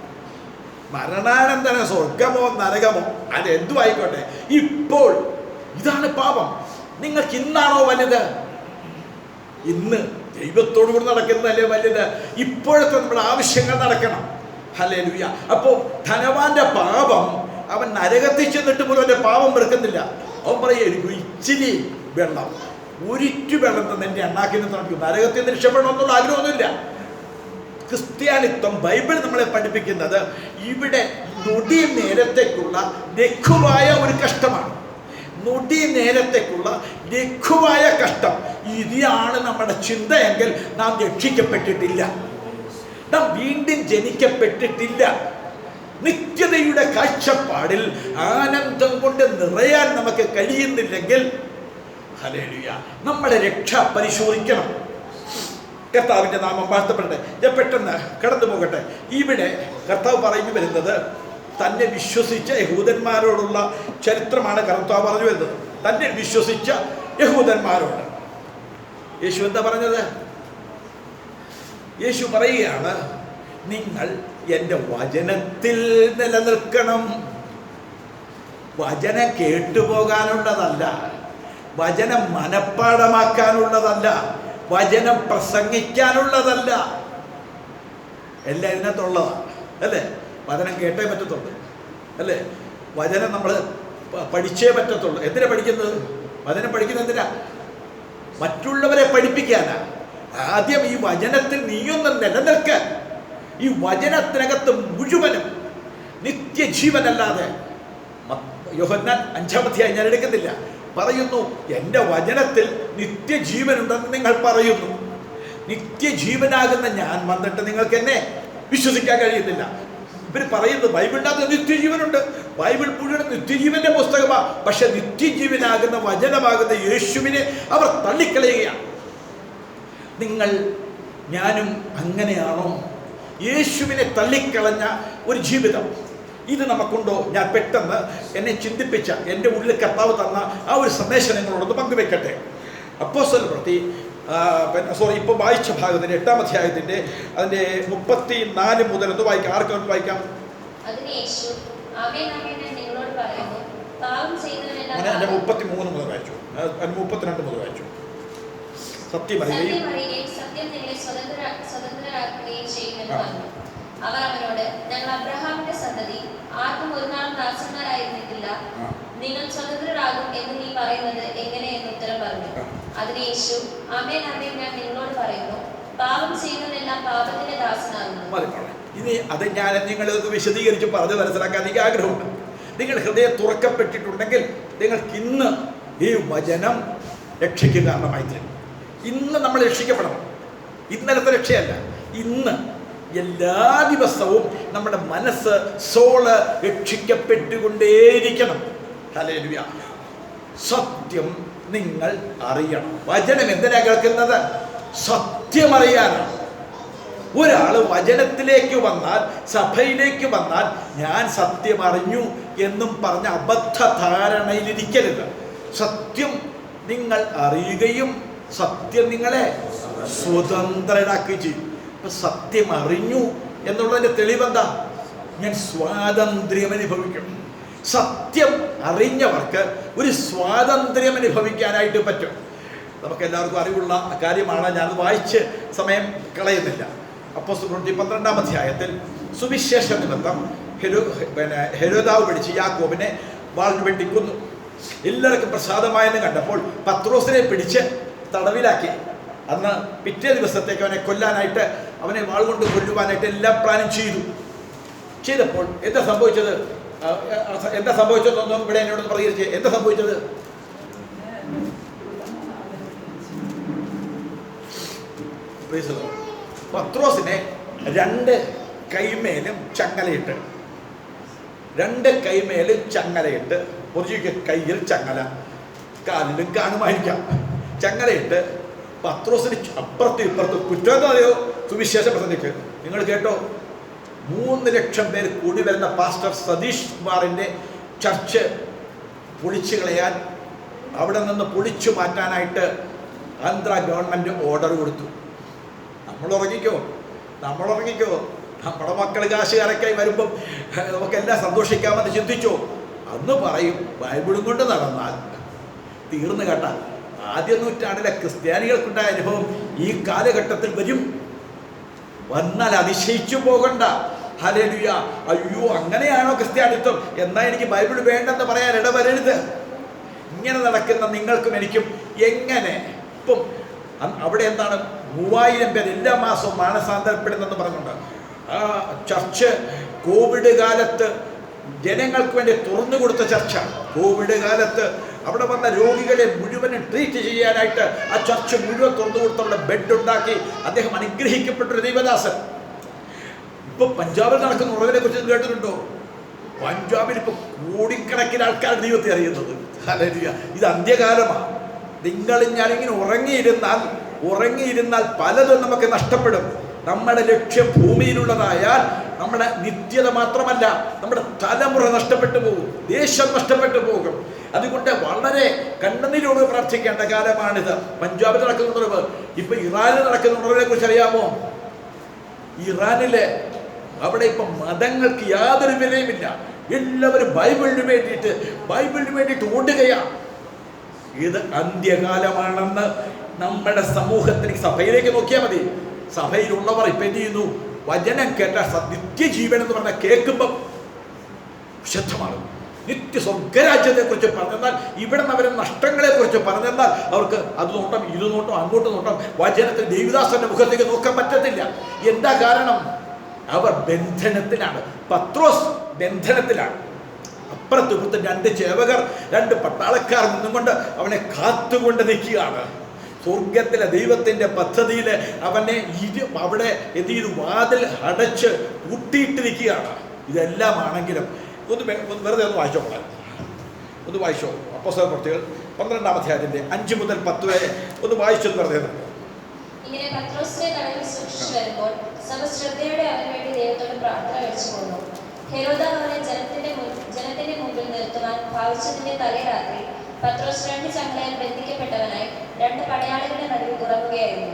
മരണാനന്തര സ്വർഗമോ നരകമോ അതെന്തു ആയിക്കോട്ടെ, ഇപ്പോൾ ഇതാണ് പാപം. നിങ്ങൾക്ക് ഇന്നാണോ വലുത്? ഇന്ന് ദൈവത്തോടു കൂടി നടക്കുന്നതല്ലേ വലുത്? ഇപ്പോഴത്തെ നമ്മുടെ ആവശ്യങ്ങൾ നടക്കണം. ഹല്ലേലൂയ. അപ്പോൾ ധനവാന്റെ പാപം, അവൻ നരകത്തിൽ ചെന്നിട്ട് പോലും അവൻ്റെ പാപം വെറുക്കുന്നില്ല. അവൻ പറയുക, ഇച്ചിരി വെള്ളം, ഒരിറ്റു വെള്ളം തന്നെ എൻ്റെ അണ്ണാക്കിനെ തണുപ്പിക്കും, നരകത്തിൽ നിന്ന് രക്ഷപ്പെടണമെന്നുള്ള ആഗ്രഹമൊന്നുമില്ല. ക്രിസ്ത്യാനിത്വം, ബൈബിൾ നമ്മളെ പഠിപ്പിക്കുന്നത് ഇവിടെ നൊടി നേരത്തേക്കുള്ള ലഘുവായ ഒരു കഷ്ടമാണ്. നൊടി നേരത്തേക്കുള്ള ലഘുവായ കഷ്ടം, ഇതാണ് നമ്മുടെ ചിന്തയെങ്കിൽ നാം രക്ഷിക്കപ്പെട്ടിട്ടില്ല, നാം വീണ്ടും ജനിക്കപ്പെട്ടിട്ടില്ല. നിത്യതയുടെ കാഴ്ചപ്പാടിൽ ആനന്ദം കൊണ്ട് നിറയാൻ നമുക്ക് കഴിയുന്നില്ലെങ്കിൽ, ഹല്ലേലൂയ, നമ്മുടെ രക്ഷ പരിശോധിക്കണം. കർത്താവിൻ്റെ നാമം വാഴ്ത്തപ്പെടട്ടെ. ഞാൻ പെട്ടെന്ന് കടന്നു പോകട്ടെ. ഇവിടെ കർത്താവ് പറഞ്ഞു വരുന്നത് തന്നെ വിശ്വസിച്ച യഹൂദന്മാരോടുള്ള ചരിത്രമാണ് കർത്താവ് പറഞ്ഞു വരുന്നത്. തന്നെ വിശ്വസിച്ച യഹൂദന്മാരോട് യേശു എന്താ പറഞ്ഞത്? യേശു പറയുകയാണ്, നിങ്ങൾ എൻ്റെ വചനത്തിൽ നിലനിൽക്കണം. വചനം കേട്ടുപോകാനുള്ളതല്ല, വചനം മനഃപ്പാഠമാക്കാനുള്ളതല്ല, വചനം പ്രസംഗിക്കാനുള്ളതല്ല. എല്ലാം ഇതിനകത്തുള്ളതാണ് അല്ലേ? വചനം കേട്ടേ പറ്റത്തുള്ളൂ അല്ലേ? വചനം നമ്മൾ പഠിച്ചേ പറ്റത്തുള്ളൂ. എന്തിനാ പഠിക്കുന്നത്? വചനം പഠിക്കുന്നത് എന്തിനാ? മറ്റുള്ളവരെ പഠിപ്പിക്കാനാ. ആദ്യം ഈ വചനത്തിൽ നീയൊന്ന് നിലനിൽക്കാൻ. ഈ വചനത്തിനകത്ത് മുഴുവനും നിത്യജീവനല്ലാതെ, യോഹന്നാൻ 5-ാം അധ്യായം ഞാൻ എടുക്കുന്നില്ല, പറയുന്നു, എൻ്റെ വചനത്തിൽ നിത്യജീവനുണ്ടെന്ന് നിങ്ങൾ പറയുന്നു. നിത്യജീവനാകുന്ന ഞാൻ വന്നിട്ട് നിങ്ങൾക്ക് എന്നെ വിശ്വസിക്കാൻ കഴിയുന്നില്ല. ഇവർ പറയുന്നത് ബൈബിളിനകത്ത് നിത്യജീവനുണ്ട്, ബൈബിൾ മുഴുവൻ നിത്യജീവന്റെ പുസ്തകമാണ്. പക്ഷെ നിത്യജീവനാകുന്ന വചനമാകുന്ന യേശുവിനെ അവർ തള്ളിക്കളയുകയാണ്. നിങ്ങൾ ഞാനും അങ്ങനെയാണോ? യേശുവിനെ തള്ളിക്കളഞ്ഞ ഒരു ജീവിതം ഇത് നമുക്കുണ്ടോ? ഞാൻ പെട്ടെന്ന് എന്നെ ചിന്തിപ്പിച്ച, എൻ്റെ ഉള്ളിൽ കർത്താവ് തന്ന ആ ഒരു സന്ദേശം നിങ്ങളോടൊന്ന് പങ്കുവെക്കട്ടെ. അപ്പോസ്തല പ്രവൃത്തി ഇപ്പോൾ വായിച്ച ഭാഗത്തിൻ്റെ 8-ാം അധ്യായത്തിൻ്റെ അതിൻ്റെ 34 മുതൽ ഒന്ന് വായിക്കാം. ആർക്കും വായിക്കാം? അതിന് യേശു, ആമേൻ ആമേൻ ഞാൻ നിങ്ങളോട് പറയുന്നു, പാപം ചെയ്യുന്നവനെല്ലാം ഞാൻ 33 മുതൽ വായിച്ചു, 32 മുതൽ വായിച്ചു. സത്യം അറിയുകയും സത്യം നിങ്ങളെ സ്വതന്ത്രരാക്കുകയും ചെയ്യുമെന്ന് പറഞ്ഞു. അവർ അവനോട്, ഞങ്ങൾ അബ്രഹാമിന്റെ സന്തതി, ആർക്കും ഒരു നാളും ദാസന്മാരായിരുന്നിട്ടില്ല, നിങ്ങൾ സ്വതന്ത്രരാകും എന്ന് നീ പറയുന്നത് എങ്ങനെ എന്ന് ഉത്തരം പറഞ്ഞു. അതിന് യേശു, ആമേൻ ആമേൻ ഞാൻ നിങ്ങളോട് പറയുന്നു, പാപം ചെയ്യുന്നവനെല്ലാം പാപത്തിന്റെ ദാസനാകുന്നു. ഇനി അത് ഞാൻ നിങ്ങളിത് വിശദീകരിച്ച് പറഞ്ഞ് മനസ്സിലാക്കാൻ എനിക്ക് ആഗ്രഹമുണ്ട്. നിങ്ങൾ ഹൃദയം തുറക്കപ്പെട്ടിട്ടുണ്ടെങ്കിൽ നിങ്ങൾക്ക് ഇന്ന് ഈ വചനം രക്ഷയ്ക്ക് കാരണമായി തരും. ഇന്ന് നമ്മൾ രക്ഷിക്കപ്പെടണം. ഇന്നലത്തെ രക്ഷയല്ല, ഇന്ന് എല്ലാ ദിവസവും നമ്മുടെ മനസ്സ്, സോള് രക്ഷിക്കപ്പെട്ടുകൊണ്ടേയിരിക്കണം. ഹല്ലേലൂയ. സത്യം നിങ്ങൾ അറിയണം. വചനം എന്തിനാ കേൾക്കുന്നത്? സത്യം അറിയാനാണ്. ഒരാൾ വചനത്തിലേക്ക് വന്നാൽ, സഭയിലേക്ക് വന്നാൽ, ഞാൻ സത്യം അറിഞ്ഞു എന്നും പറഞ്ഞ അബദ്ധ ധാരണയിലിരിക്കരുത്. സത്യം നിങ്ങൾ അറിയുകയും സത്യം നിങ്ങളെ സ്വതന്ത്രരാക്കുകയും ചെയ്യും. അപ്പം സത്യം അറിഞ്ഞു എന്നുള്ളതിൻ്റെ തെളിവെന്താ? ഞാൻ സ്വാതന്ത്ര്യം അനുഭവിക്കും. സത്യം അറിഞ്ഞവർക്ക് ഒരു സ്വാതന്ത്ര്യം അനുഭവിക്കാനായിട്ട് പറ്റും. നമുക്കെല്ലാവർക്കും അറിവുള്ള കാര്യമാണ്, ഞാനത് വായിച്ച് സമയം കളയുന്നില്ല. അപ്പോസ്തലപ്രവൃത്തി 12-ാം അധ്യായത്തിൽ സുവിശേഷ നിമിത്തം ഹെരോദാവ് പിടിച്ച് യാക്കോബിനെ വാളിന് വേണ്ടി കൊന്നു. എല്ലാവർക്കും പ്രസാദമായെന്ന് കണ്ടപ്പോൾ പത്രോസിനെ പിടിച്ച് തടവിലാക്കി. അന്ന് പിറ്റേ ദിവസത്തേക്ക് അവനെ കൊല്ലാനായിട്ട്, അവനെ വാൾ കൊണ്ട് കൊല്ലുവാനായിട്ട് എല്ലാം പ്ലാനും ചെയ്തപ്പോൾ എന്താ സംഭവിച്ചതെന്നൊന്നും ഇവിടെ എന്നോട് പ്രതികരിച്ച് എന്താ സംഭവിച്ചത്? പത്രോസിനെ 2 കൈമേലും ചങ്ങലയിട്ട് ഒരിക്കൽ കയ്യിൽ ചങ്ങല, കാലിലും കാണുമായിരിക്കാം, ചങ്ങലയിട്ട് പത്രോസിന് അപ്പുറത്തും ഇപ്പുറത്തും. കുറ്റം എന്താ അറിയോ? സുവിശേഷ പ്രസംഗിക്ക് നിങ്ങൾ കേട്ടോ, 3 ലക്ഷം പേര് കൂടി വരുന്ന പാസ്റ്റർ സതീഷ് കുമാറിൻ്റെ ചർച്ച് പൊളിച്ചു കളയാൻ, അവിടെ നിന്ന് പൊളിച്ചു മാറ്റാനായിട്ട് ആന്ധ്ര ഗവൺമെൻറ് ഓർഡർ കൊടുത്തു. നമ്മൾ ഉറങ്ങിക്കോ, നമ്മുടെ മക്കൾ കാശുകാരൊക്കെ വരുമ്പം നമുക്കെല്ലാം സന്തോഷിക്കാമെന്ന് ചിന്തിച്ചോ? അന്ന് പറയും ബൈബിളും കൊണ്ട് നടന്നാൽ തീർന്നു കേട്ട. ആദ്യ നൂറ്റാണ്ടിലെ ക്രിസ്ത്യാനികൾക്കുണ്ടായ അനുഭവം ഈ കാലഘട്ടത്തിൽ വന്നാൽ അതിശയിച്ചു പോകണ്ട. ഹല്ലേലൂയ! അയ്യോ, അങ്ങനെയാണോ ക്രിസ്ത്യാനിത്വം? എന്നാൽ എനിക്ക് ബൈബിൾ വേണ്ടെന്ന് പറയാൻ ഇടവരരുത്. ഇങ്ങനെ നടക്കുന്ന നിങ്ങൾക്കും എനിക്കും എങ്ങനെ? ഇപ്പം അവിടെ എന്താണ്, 3000 പേർ എല്ലാ മാസവും മാനസാന്തരപ്പെടുന്നെന്ന് പറഞ്ഞുകൊണ്ട് ആ ചർച്ച് കോവിഡ് കാലത്ത് ജനങ്ങൾക്ക് വേണ്ടി തുറന്നു കൊടുത്ത ചർച്ച. കോവിഡ് കാലത്ത് അവിടെ വന്ന രോഗികളെ മുഴുവനും ട്രീറ്റ് ചെയ്യാനായിട്ട് ആ ചർച്ച് മുഴുവൻ തുറന്നു കൊടുത്തുള്ള ബെഡ് ഉണ്ടാക്കി അദ്ദേഹം അനുഗ്രഹിക്കപ്പെട്ടൊരു ദൈവദാസൻ. ഇപ്പൊ പഞ്ചാബിൽ നടക്കുന്ന ഉറവിനെ കുറിച്ച് കേട്ടിട്ടുണ്ടോ? പഞ്ചാബിൽ ഇപ്പൊ കോടിക്കണക്കിന് ആൾക്കാർ ദൈവത്തെ അറിയുന്നത്. ഹല്ലേലൂയ! ഇത് അന്ത്യകാലമാണ്. നിങ്ങളും ഞാനിങ്ങനെ ഉറങ്ങിയിരുന്നാൽ പലതും നമുക്ക് നഷ്ടപ്പെടും. നമ്മുടെ ലക്ഷ്യം ഭൂമിയിലുള്ളതായാൽ നമ്മുടെ നിത്യത മാത്രമല്ല, നമ്മുടെ തലമുറ നഷ്ടപ്പെട്ടു പോകും, ദേശം നഷ്ടപ്പെട്ടു പോകും. അതുകൊണ്ട് വളരെ കണ്ണുനീരോട് പ്രാർത്ഥിക്കേണ്ട കാലമാണിത്. പഞ്ചാബിൽ നടക്കുന്ന ഉണർവ്, ഇപ്പൊ ഇറാനിൽ നടക്കുന്ന ഉണർവിനെ കുറിച്ച് അറിയാമോ? ഇറാനിലെ അവിടെ ഇപ്പം മതങ്ങൾക്ക് യാതൊരു വിലയുമില്ല. എല്ലാവരും ബൈബിളിന് വേണ്ടിയിട്ട് ഓടുകയാണ്. ഇത് അന്ത്യകാലമാണെന്ന് നമ്മുടെ സമൂഹത്തിന്, സഭയിലേക്ക് നോക്കിയാൽ മതി. സഭയിലുള്ളവർ ഇപ്പം എന്ത് ചെയ്യുന്നു? വചനം കേട്ട നിത്യജീവൻ എന്ന് പറഞ്ഞാൽ കേൾക്കുമ്പം ശുദ്ധമാണ്. നിത്യ സ്വർഗരാജ്യത്തെക്കുറിച്ച് പറഞ്ഞെന്നാൽ, ഇവിടെ നിന്ന് അവരെ നഷ്ടങ്ങളെക്കുറിച്ച് പറഞ്ഞെന്നാൽ അവർക്ക് അത് നോട്ടം, ഇത് നോട്ടം, അങ്ങോട്ട് നോട്ടം. വചനത്തിൽ ദേവദാസന്റെ മുഖത്തേക്ക് നോക്കാൻ പറ്റത്തില്ല. എന്താ കാരണം? അവർ ബന്ധനത്തിലാണ്. പത്രോസ് ബന്ധനത്തിലാണ്. അപ്പുറത്ത് ഇപ്പുറത്ത് 2 ചേവകർ, 2 പട്ടാളക്കാർ നിന്നുകൊണ്ട് അവനെ കാത്തുകൊണ്ട് നിൽക്കുകയാണ്. സ്വർഗത്തിലെ ദൈവത്തിൻ്റെ പദ്ധതിയിൽ അവനെ അവിടെ എന്ത് ചെയ്തു? വാതിൽ അടച്ച് പൂട്ടിയിട്ടിരിക്കുകയാണ്. ഇതെല്ലാമാണെങ്കിലും വെറുതെ ഒന്ന് വായിച്ചോ. അപ്പോസ്തലപ്രവൃത്തികൾ 12-ാം അധ്യായത്തിന്റെ 5 മുതൽ 10 വരെ ഒന്ന് വായിച്ചെന്ന് പറഞ്ഞത്. ഇങ്ങനെ പത്രോസിനെ തടവിൽ സൂക്ഷിച്ചു വരുമ്പോൾ സഭ ശ്രദ്ധയോടെ അവന് വേണ്ടി ദൈവത്തോട് പ്രാർത്ഥന കഴിച്ചു പോന്നു. ഹെരോദാവ് അവനെ ജനത്തിന്റെ മുമ്പിൽ നിർത്തുവാൻ ഭാവിച്ചതിന്റെ തലേ രാത്രി പത്രോസ് 2 ചങ്ങലയിൽ ബന്ധിക്കപ്പെട്ടവനായി 2 പടയാളികളുടെ നടുവിൽ ഉറങ്ങുകയായിരുന്നു.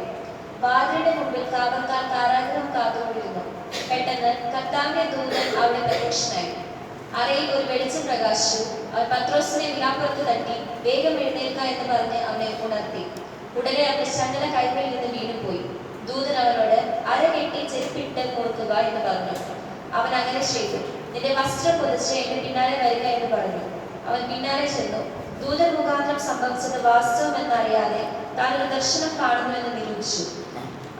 വാതിലിന്റെ മുമ്പിൽ കാവൽക്കാർ കാരാഗൃഹം കാത്തുകൊണ്ടിരുന്നു. പെട്ടെന്ന് കർത്താവിന്റെ ദൂതൻ അവിടെ പ്രത്യക്ഷനായി. അറയിൽ ഒരു വെളിച്ചം പ്രകാശിച്ചു. അവൻ പത്രോസിനെ വിലാപ്പുറത്ത് തട്ടി വേഗം എഴുന്നേൽക്ക എന്ന് പറഞ്ഞ് അവനെ ഉണർത്തി. ഉടനെ അവന്റെ ചങ്ങല കൈകളിൽ നിന്ന് വീണുപോയി. ദൂതൻ അവനോട് അര കെട്ടി ചെരുപ്പിട്ട് കൊടുക്കുക എന്ന് പറഞ്ഞു. അവൻ അങ്ങനെ ചെയ്തു. നിന്റെ വസ്ത്രം പൊതിച്ച് എന്റെ പിന്നാലെ വരിക എന്ന് പറഞ്ഞു. അവൻ പിന്നാലെ ചെന്നു. ദൂതൻ മുഖാന്തരം സംഭവിച്ചത് വാസ്തവമെന്നറിയാതെ താൻ ഒരു ദർശനം കാണുന്നുവെന്ന് നിരൂപിച്ചു.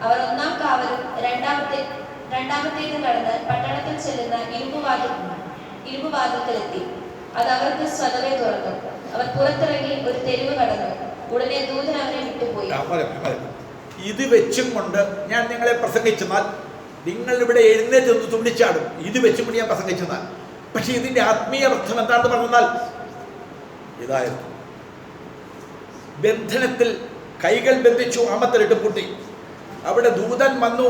അവർ 1-ാം കാവലും രണ്ടാമത്തേത് കടന്ന് പട്ടണത്തിൽ ചെല്ലുന്ന ഇരുമ്പുവാതിൽക്കലെത്തി. അത് അവർക്ക് സ്വതവേ തുറന്നു. അവർ പുറത്തിറങ്ങി ഒരു തെരുവ് കടന്നു. ഉടനെ ദൂതൻ അവനെ വിട്ടുപോയി. ഇത് വെച്ചും കൊണ്ട് ഞാൻ നിങ്ങളെ പ്രസംഗിച്ചെന്നാൽ നിങ്ങൾ ഇവിടെ എഴുന്നേറ്റ് ഒന്ന് തുള്ളിച്ചാടും. ഇത് വെച്ചും കൊണ്ട് ഞാൻ പ്രസംഗിച്ചെന്നാൽ, പക്ഷെ ഇതിന്റെ ആത്മീയ അർത്ഥം എന്താണെന്ന് പറഞ്ഞാൽ ഇതായിരുന്നു. ബന്ധനത്തിൽ കൈകൾ ബന്ധിച്ചു, ആമത്തിലിട്ട് പൂട്ടി. അവിടെ ദൂതൻ വന്നു,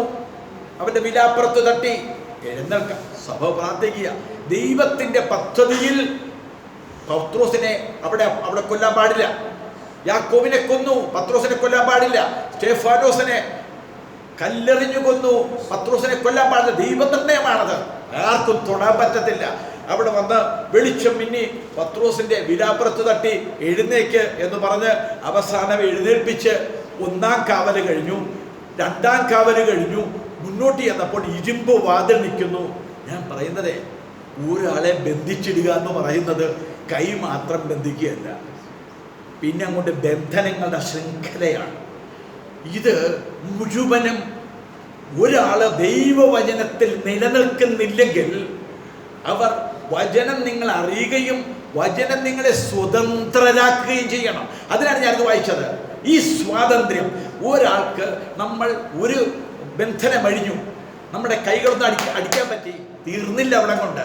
അവന്റെ വിലാപ്പുറത്ത് തട്ടി എഴുന്നേൽക്കാം. സഭ പ്രാർത്ഥിക്കുക. ദൈവത്തിന്റെ പദ്ധതിയിൽ പത്രോസിനെ അവിടെ കൊല്ലാൻ പാടില്ല. യാക്കോബിനെ കൊന്നു, പത്രോസിനെ കൊല്ലാൻ പാടില്ല. സ്റ്റെഫാനോസിനെ കല്ലെറിഞ്ഞു കൊന്നു, പത്രോസിനെ കൊല്ലാൻ പാടില്ല. ദൈവനിർണയമാണത്, ആർക്കും തൊടാൻ പറ്റത്തില്ല. അവിടെ വന്ന് വെളിച്ചം മിന്നി പത്രോസിന്റെ വിലാപ്പുറത്ത് തട്ടി എഴുന്നേക്ക് എന്ന് പറഞ്ഞ് അവസാനം എഴുന്നേൽപ്പിച്ച് 1-ാം കാവല് കഴിഞ്ഞു, 2-ാം കാവല് കഴിഞ്ഞു. മുന്നോട്ട് ചെന്നപ്പോൾ ഇരുമ്പ് വാതിൽ നിൽക്കുന്നു. ഞാൻ പറയുന്നത്, ഒരാളെ ബന്ധിച്ചിടുക എന്ന് പറയുന്നത് കൈ മാത്രം ബന്ധിക്കുകയല്ല, പിന്നെ അങ്ങോട്ട് ബന്ധനങ്ങളുടെ ശൃംഖലയാണ്. ഇത് മുഴുവനും ഒരാൾ ദൈവവചനത്തിൽ നിലനിൽക്കുന്നില്ലെങ്കിൽ അവർ വചനം നിങ്ങൾ അറിയുകയും വചനം നിങ്ങളെ സ്വതന്ത്രരാക്കുകയും ചെയ്യണം. അതിനാണ് ഞാനിത് വായിച്ചത്. ഈ സ്വാതന്ത്ര്യം ഒരാൾക്ക്, നമ്മൾ ഒരു ബന്ധനം അഴിഞ്ഞു, നമ്മുടെ കൈകളൊന്നും അടിക്കാൻ പറ്റി, തീർന്നില്ല അവിടെ കൊണ്ട്.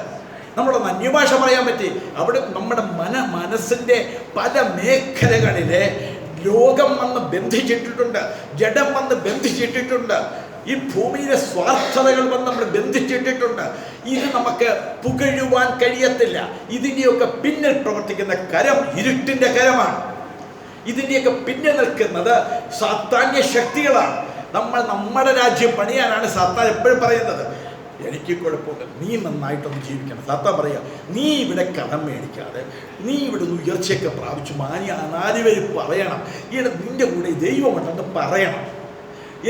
നമ്മളൊന്ന് അന്യഭാഷ പറയാൻ പറ്റി, അവിടെ നമ്മുടെ മനസ്സിൻ്റെ പല മേഖലകളിലെ ലോകം വന്ന് ബന്ധിച്ചിട്ടിട്ടുണ്ട്, ജഡം വന്ന് ബന്ധിച്ചിട്ടിട്ടുണ്ട്, ഈ ഭൂമിയിലെ സ്വാർത്ഥതകൾ വന്ന് നമ്മൾ ബന്ധിച്ചിട്ടിട്ടുണ്ട്. ഇത് നമുക്ക് പുകഴുവാൻ കഴിയത്തില്ല. ഇതിൻ്റെയൊക്കെ പിന്നിൽ പ്രവർത്തിക്കുന്ന കരം ഇരുട്ടിൻ്റെ കരമാണ്. ഇതിൻ്റെയൊക്കെ പിന്നിൽ നിൽക്കുന്നത് സാത്താന്യ ശക്തികളാണ്. നമ്മുടെ രാജ്യം പണിയാനാണ് സാത്താൻ എപ്പോഴും പറയുന്നത്. എനിക്ക് കുഴപ്പമില്ല, നീ നന്നായിട്ടൊന്ന് ജീവിക്കണം. സാത്താൻ പറയുക, നീ ഇവിടെ കടം മേടിക്കാതെ, നീ ഇവിടെ ഉയർച്ചയൊക്കെ പ്രാപിച്ചു നാല് പേര് പറയണം, നിന്റെ കൂടെ ദൈവമുണ്ടെന്ന് പറയണം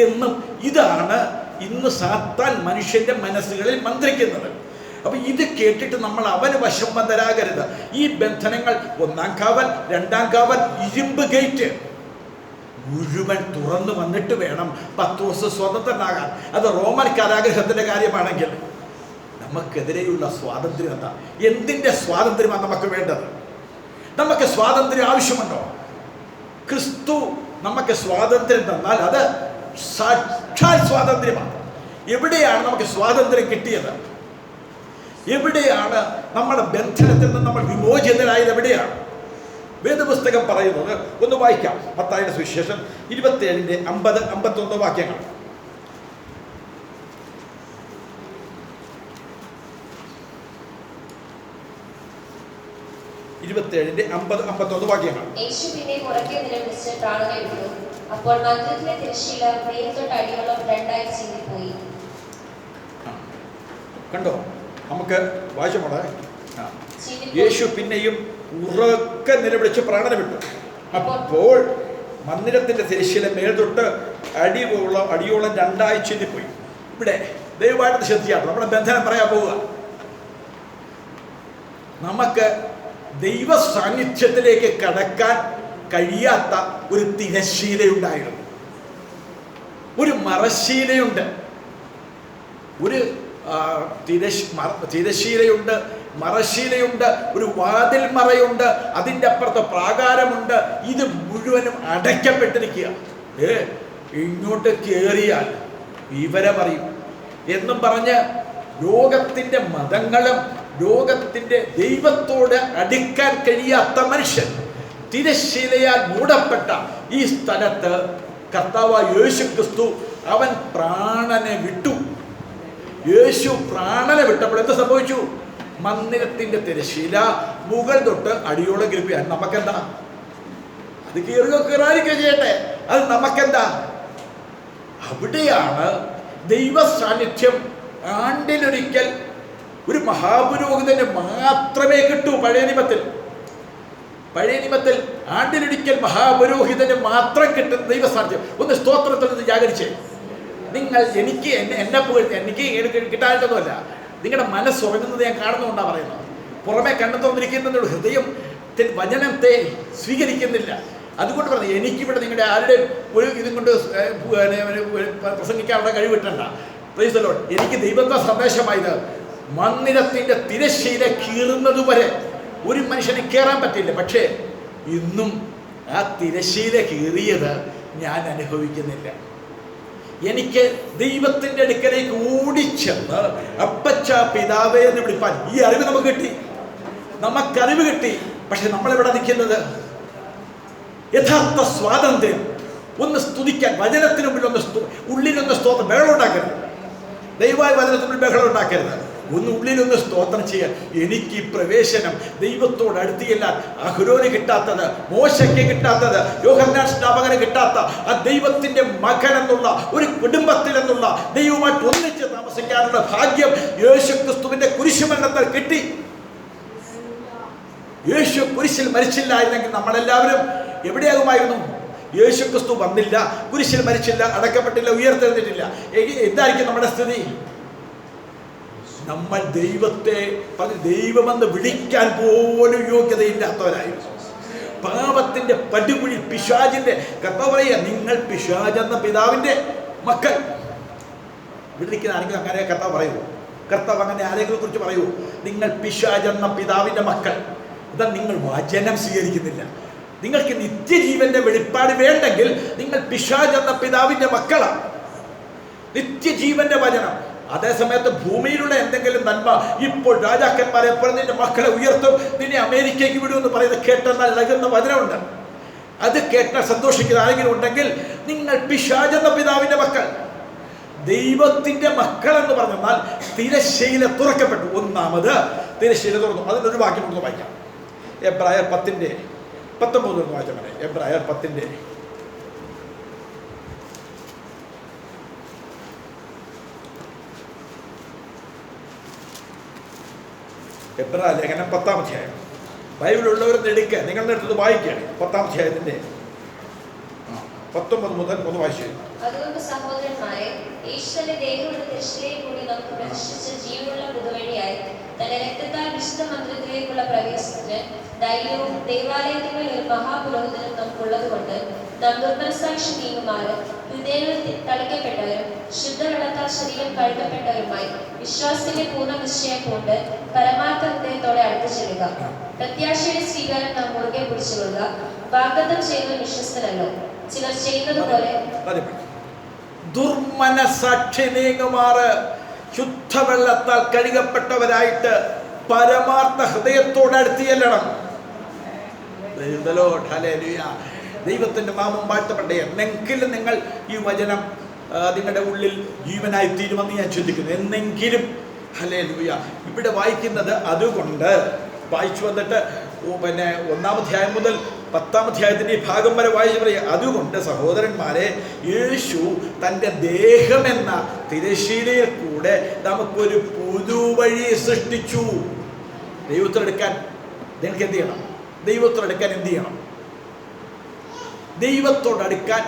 എന്നും. ഇതാണ് ഇന്ന് സാത്താൻ മനുഷ്യന്റെ മനസ്സുകളിൽ മന്ത്രിക്കുന്നത്. അപ്പൊ ഇത് കേട്ടിട്ട് നമ്മൾ അവന് വശംവദരാകരുത്. ഈ ബന്ധനങ്ങൾ 1-ാം കാവൽ, 2-ാം കാവൽ, ഇരുമ്പ് ഗേറ്റ് മുഴുവൻ തുറന്നു വന്നിട്ട് വേണം പത്രോസ് സ്വതന്ത്രനാകാൻ. അത് റോമൻ കാരാഗ്രഹത്തിന്റെ കാര്യമാണെങ്കിൽ നമുക്കെതിരെയുള്ള സ്വാതന്ത്ര്യം എന്താ? എന്തിൻ്റെ സ്വാതന്ത്ര്യമാണ് നമുക്ക് വേണ്ടത്? നമുക്ക് സ്വാതന്ത്ര്യം ആവശ്യമുണ്ടോ? ക്രിസ്തു നമുക്ക് സ്വാതന്ത്ര്യം തന്നാൽ അത് സാക്ഷാൽ സ്വാതന്ത്ര്യമാണ്. എവിടെയാണ് നമുക്ക് സ്വാതന്ത്ര്യം കിട്ടിയത്? എവിടെയാണ് നമ്മുടെ ബന്ധനത്തിൽ നിന്ന് നമ്മൾ വിമോചിതരായത്? എവിടെയാണ്? വേദപുസ്തകം പറയുന്നത് ഒന്ന് വായിക്കാം. മത്തായിയുടെ സുവിശേഷം 27-50-51 വാക്യങ്ങൾ. യേശു പിന്നെ ഉറക്കെ നിലവിളിച്ച് പ്രാണനെ വിട്ടു. അപ്പോൾ മന്ദിരത്തിലെ തിരശ്ശീല മേൽ തൊട്ട് അടിയോളം 2-ആയി ചീന്തിപ്പോയി. കണ്ടോ? നമുക്ക് വായിച്ചോളെ. യേശു പിന്നെയും ഉറക്കെ നിലവിളിച്ച് പ്രാണനെ വിട്ടു. അപ്പോൾ മന്ദിരത്തിന്റെ തിരശ്ശീല മേൽ തൊട്ട് അടിയോളം 2-ആയി ചീന്തിപ്പോയി. ഇവിടെ ദയവായിട്ട് ശ്രദ്ധിക്കാം. നമ്മുടെ ബന്ധനം പറയാൻ പോവുക. നമുക്ക് ദൈവ സാന്നിധ്യത്തിലേക്ക് കടക്കാൻ കഴിയാത്ത ഒരു തിരശ്ശീലയുണ്ടായിരുന്നു, ഒരു മറശ്ശീലയുണ്ട്, ഒരു തിരശ്ശീലയുണ്ട്, മറശ്ശീലയുണ്ട്, ഒരു വാതിൽ മറയുണ്ട്, അതിൻ്റെ അപ്പുറത്ത് പ്രാകാരമുണ്ട്. ഇത് മുഴുവനും അടയ്ക്കപ്പെട്ടിരിക്കുക. ഇങ്ങോട്ട് കയറിയാൽ വിവരമറിയും എന്നും പറഞ്ഞ് ലോകത്തിൻ്റെ മതങ്ങളും ലോകത്തിൻ്റെ ദൈവത്തോട് അടുക്കാൻ കഴിയാത്ത മനുഷ്യൻ തിരശ്ശീലയാൽ മൂടപ്പെട്ട ഈ സ്ഥലത്ത് കർത്താവായ യേശു ക്രിസ്തു അവൻ പ്രാണനെ വിട്ടു. യേശു പ്രാണനെ വിട്ടപ്പോൾ എന്ത് സംഭവിച്ചു? മന്ദിരത്തിന്റെ തിരശ്ശീല മുകൾ തൊട്ട് അടിയോളം കിരിപ്പിയാൽ നമുക്കെന്താ? അത് കീറുകയോ ചെയ്യട്ടെ, അത് നമുക്കെന്താ? അവിടെയാണ് ദൈവ സാന്നിധ്യം ആണ്ടിലൊരിക്കൽ ഒരു മഹാപുരോഹിതന് മാത്രമേ കിട്ടൂ. പഴയ നിയമത്തിൽ ആണ്ടിലൊരിക്കൽ മഹാപുരോഹിതന് മാത്രം കിട്ടുന്ന ദൈവ സാന്നിധ്യം. ഒന്ന് സ്തോത്രത്തിൽ നിന്ന് ജാഗരിച്ചേ. നിങ്ങൾ എനിക്ക് കിട്ടാനിട്ടൊന്നുമല്ല, നിങ്ങളുടെ മനസ്സുറങ്ങുന്നത് ഞാൻ കാണുന്നുകൊണ്ടാണ് പറയുന്നത്. പുറമെ കണ്ടെത്തുന്നിരിക്കുന്ന ഹൃദയത്തിൽ വചനത്തെ സ്വീകരിക്കുന്നില്ല. അതുകൊണ്ട് പറഞ്ഞു, എനിക്കിവിടെ നിങ്ങളുടെ ആരുടെയും ഒരു ഇതും കൊണ്ട് പ്രസംഗിക്കാനുള്ള കഴിവിട്ടണ്ട. Praise the Lord. എനിക്ക് ദൈവത്തെ സന്ദേശമായത് മന്ദിരത്തിൻ്റെ തിരശ്ശീല കീറുന്നതുവരെ ഒരു മനുഷ്യന് കയറാൻ പറ്റില്ല. പക്ഷേ ഇന്നും ആ തിരശ്ശീല കീറിയത് ഞാൻ അനുഭവിക്കുന്നില്ല. എനിക്ക് ദൈവത്തിൻ്റെ അടുക്കലേക്ക് ഓടിച്ചെന്ന് അപ്പച്ച പിതാവേ എന്ന് വിളിപ്പാൻ ഈ അറിവ് നമുക്ക് കിട്ടി, നമുക്കറിവ് കിട്ടി. പക്ഷെ നമ്മളെവിടെ നിൽക്കുന്നത്? യഥാർത്ഥ സ്വാതന്ത്ര്യം ഒന്ന് സ്തുതിക്കാൻ, വചനത്തിന് മുമ്പിൽ ഉള്ളിലൊന്ന് സ്തോത്രം, ബഹളം ഉണ്ടാക്കരുത്. ദൈവമായ വചനത്തിന് ബഹളം ഉണ്ടാക്കരുത്. ഒന്ന് ഉള്ളിലൊന്ന് സ്തോത്രം ചെയ്യാൻ. എനിക്ക് പ്രവേശനം ദൈവത്തോട് അടുത്തിയെല്ലാം അഹ്റോന് കിട്ടാത്തത്, മോശയ്ക്ക് കിട്ടാത്തത്, യോഹന്നാൻ സ്നാപകന് കിട്ടാത്ത ആ ദൈവത്തിന്റെ മകൻ എന്നുള്ള ഒരു കുടുംബത്തിൽ എന്നുള്ള ദൈവവുമായിട്ട് ഒന്നിച്ച് താമസിക്കാനുള്ള ഭാഗ്യം യേശു ക്രിസ്തുവിന്റെ കുരിശുമരണത്തിൽ കിട്ടി. യേശു കുരിശിൽ മരിച്ചില്ലായിരുന്നെങ്കിൽ നമ്മളെല്ലാവരും എവിടെയാകുമായിരുന്നു? യേശു ക്രിസ്തു വന്നില്ല, കുരിശിൽ മരിച്ചില്ല, അടക്കപ്പെട്ടില്ല, ഉയർത്തെഴുന്നിട്ടില്ല. എന്തായിരിക്കും നമ്മുടെ സ്ഥിതി? നമ്മൾ ദൈവത്തെ ദൈവമെന്ന് വിളിക്കാൻ പോലും യോഗ്യതയില്ലാത്തവരായിരുന്നു. പാപത്തിന്റെ പടുകുഴി, പിശാചിന്റെ കർത്താവ് പറയുക, നിങ്ങൾ പിശാചെന്ന പിതാവിന്റെ മക്കൾ. ഇവിടെ നിൽക്കുന്ന ആരെങ്കിലും അങ്ങനെ കർത്താവ് പറയൂ? കർത്താവ് അങ്ങനെ ആരെങ്കിലും കുറിച്ച് പറയൂ? നിങ്ങൾ പിശാചെന്ന പിതാവിന്റെ മക്കൾ. ഇതാ, നിങ്ങൾ വചനം സ്വീകരിക്കുന്നില്ല. നിങ്ങൾക്ക് നിത്യജീവന്റെ വെളിപ്പാട് വേണ്ടെങ്കിൽ നിങ്ങൾ പിശാചെന്ന പിതാവിന്റെ മക്കളാണ്. നിത്യജീവന്റെ വചനം. അതേസമയത്ത് ഭൂമിയിലുള്ള എന്തെങ്കിലും നന്മ, ഇപ്പോൾ രാജാക്കന്മാരെ പോലെ നിന്റെ മക്കളെ ഉയർത്തും, നിന്നെ അമേരിക്കയ്ക്ക് വിടുമെന്ന് പറയുന്നത് കേട്ടെന്നാൽ ഇളകുന്ന വചനമുണ്ട്. അത് കേട്ടാൽ സന്തോഷിക്കുന്ന ആരെങ്കിലും ഉണ്ടെങ്കിൽ നിങ്ങൾ പിശാചെന്ന പിതാവിന്റെ മക്കൾ. ദൈവത്തിന്റെ മക്കൾ എന്ന് പറഞ്ഞാൽ തിരശ്ശീല തുറക്കപ്പെട്ടു. ഒന്നാമത് തിരശ്ശീല തുറന്നു. അതിനൊരു വാക്യം ഒന്ന് വായിക്കാം. എബ്രായർ 10:19 വായിച്ചാൽ മതി. എബ്രായർ 10 എബ്രായ ലേഖനം 10-ാം അധ്യായം. ബൈബിളുള്ളവരെന്ന് എടുക്കുക, നിങ്ങളുടെ അടുത്തത് വായിക്കുകയാണ്. 10-ാം അധ്യായത്തിന്റെ 19 മുതൽ ഒന്ന് വായിച്ചു. അതുകൊണ്ട് സഹോദരന്മാരെ, ഈശ്വരന്റെ ദേഹമുള്ള തിരശ്ശീലയിൽ കൂടി നമുക്ക് പ്രതിഷ്ഠിച്ച ജീവനുള്ള പുതുവഴിയായി തന്റെ രക്തത്താൽ വിശുദ്ധ മന്ദിരത്തിലേക്കുള്ള പ്രവേശനത്തിന് ധൈര്യവും ദൈവാലയത്തിനുള്ള ഒരു മഹാപുരോഹിതനും നമുക്കുള്ളത് കൊണ്ട് നാം ദുർമനസാക്ഷി നീങ്ങുമാറ് ഹൃദയങ്ങളിൽ തളിക്കപ്പെട്ടവരും ശുദ്ധവെള്ളത്താൽ ശരീരം കഴുകപ്പെട്ടവരുമായി വിശ്വാസത്തിന്റെ പൂർണ്ണ നിശ്ചയം കൊണ്ട് പരമാർത്ഥ ഹൃദയത്തോടെ അടുത്തു ചെല്ലുക. പ്രത്യാശയുടെ സ്വീകാരം നാം മുറുകെ പിടിച്ചുകൊള്ളുക. വാഗ്ദത്തം ചെയ്യുന്ന വിശ്വസ്തനല്ലോ. ചിലർ ചെയ്യുന്നത് പോലെ ദുർമനസാക്ഷി നീങ്ങുമാറ് ശുദ്ധവെള്ളത്താൽ കഴുകപ്പെട്ടവരായിട്ട് പരമാർത്ഥ ഹൃദയത്തോടെ അടുത്ത് ചെല്ലണം. ദൈവത്തിന്റെ നാമം വാഴ്ത്തപ്പെട്ടെ. എന്നെങ്കിലും നിങ്ങൾ ഈ വചനം നിങ്ങളുടെ ഉള്ളിൽ ജീവനായി തീരുമെന്ന് ഞാൻ ചിന്തിക്കുന്നു. എന്നെങ്കിലും ഹല്ലേലൂയ. ഇവിടെ വായിക്കുന്നത് അതുകൊണ്ട് വായിച്ചു വന്നിട്ട് പിന്നെ 1-ാം അധ്യായം മുതൽ 10-ാം അധ്യായത്തിന്റെ ഈ ഭാഗം വരെ വായിച്ചു പറയുക. അതുകൊണ്ട് സഹോദരന്മാരെ, യേശു തൻ്റെ ദേഹമെന്ന തിരശ്ശീലയിൽ കൂടെ നമുക്കൊരു പുതുവഴി സൃഷ്ടിച്ചു. ദൈവത്തോടെടുക്കാൻ നിങ്ങൾക്ക് എന്ത് ചെയ്യണം? ദൈവത്തോടെടുക്കാൻ എന്ത് ചെയ്യണം? ദൈവത്തോടടുക്കാൻ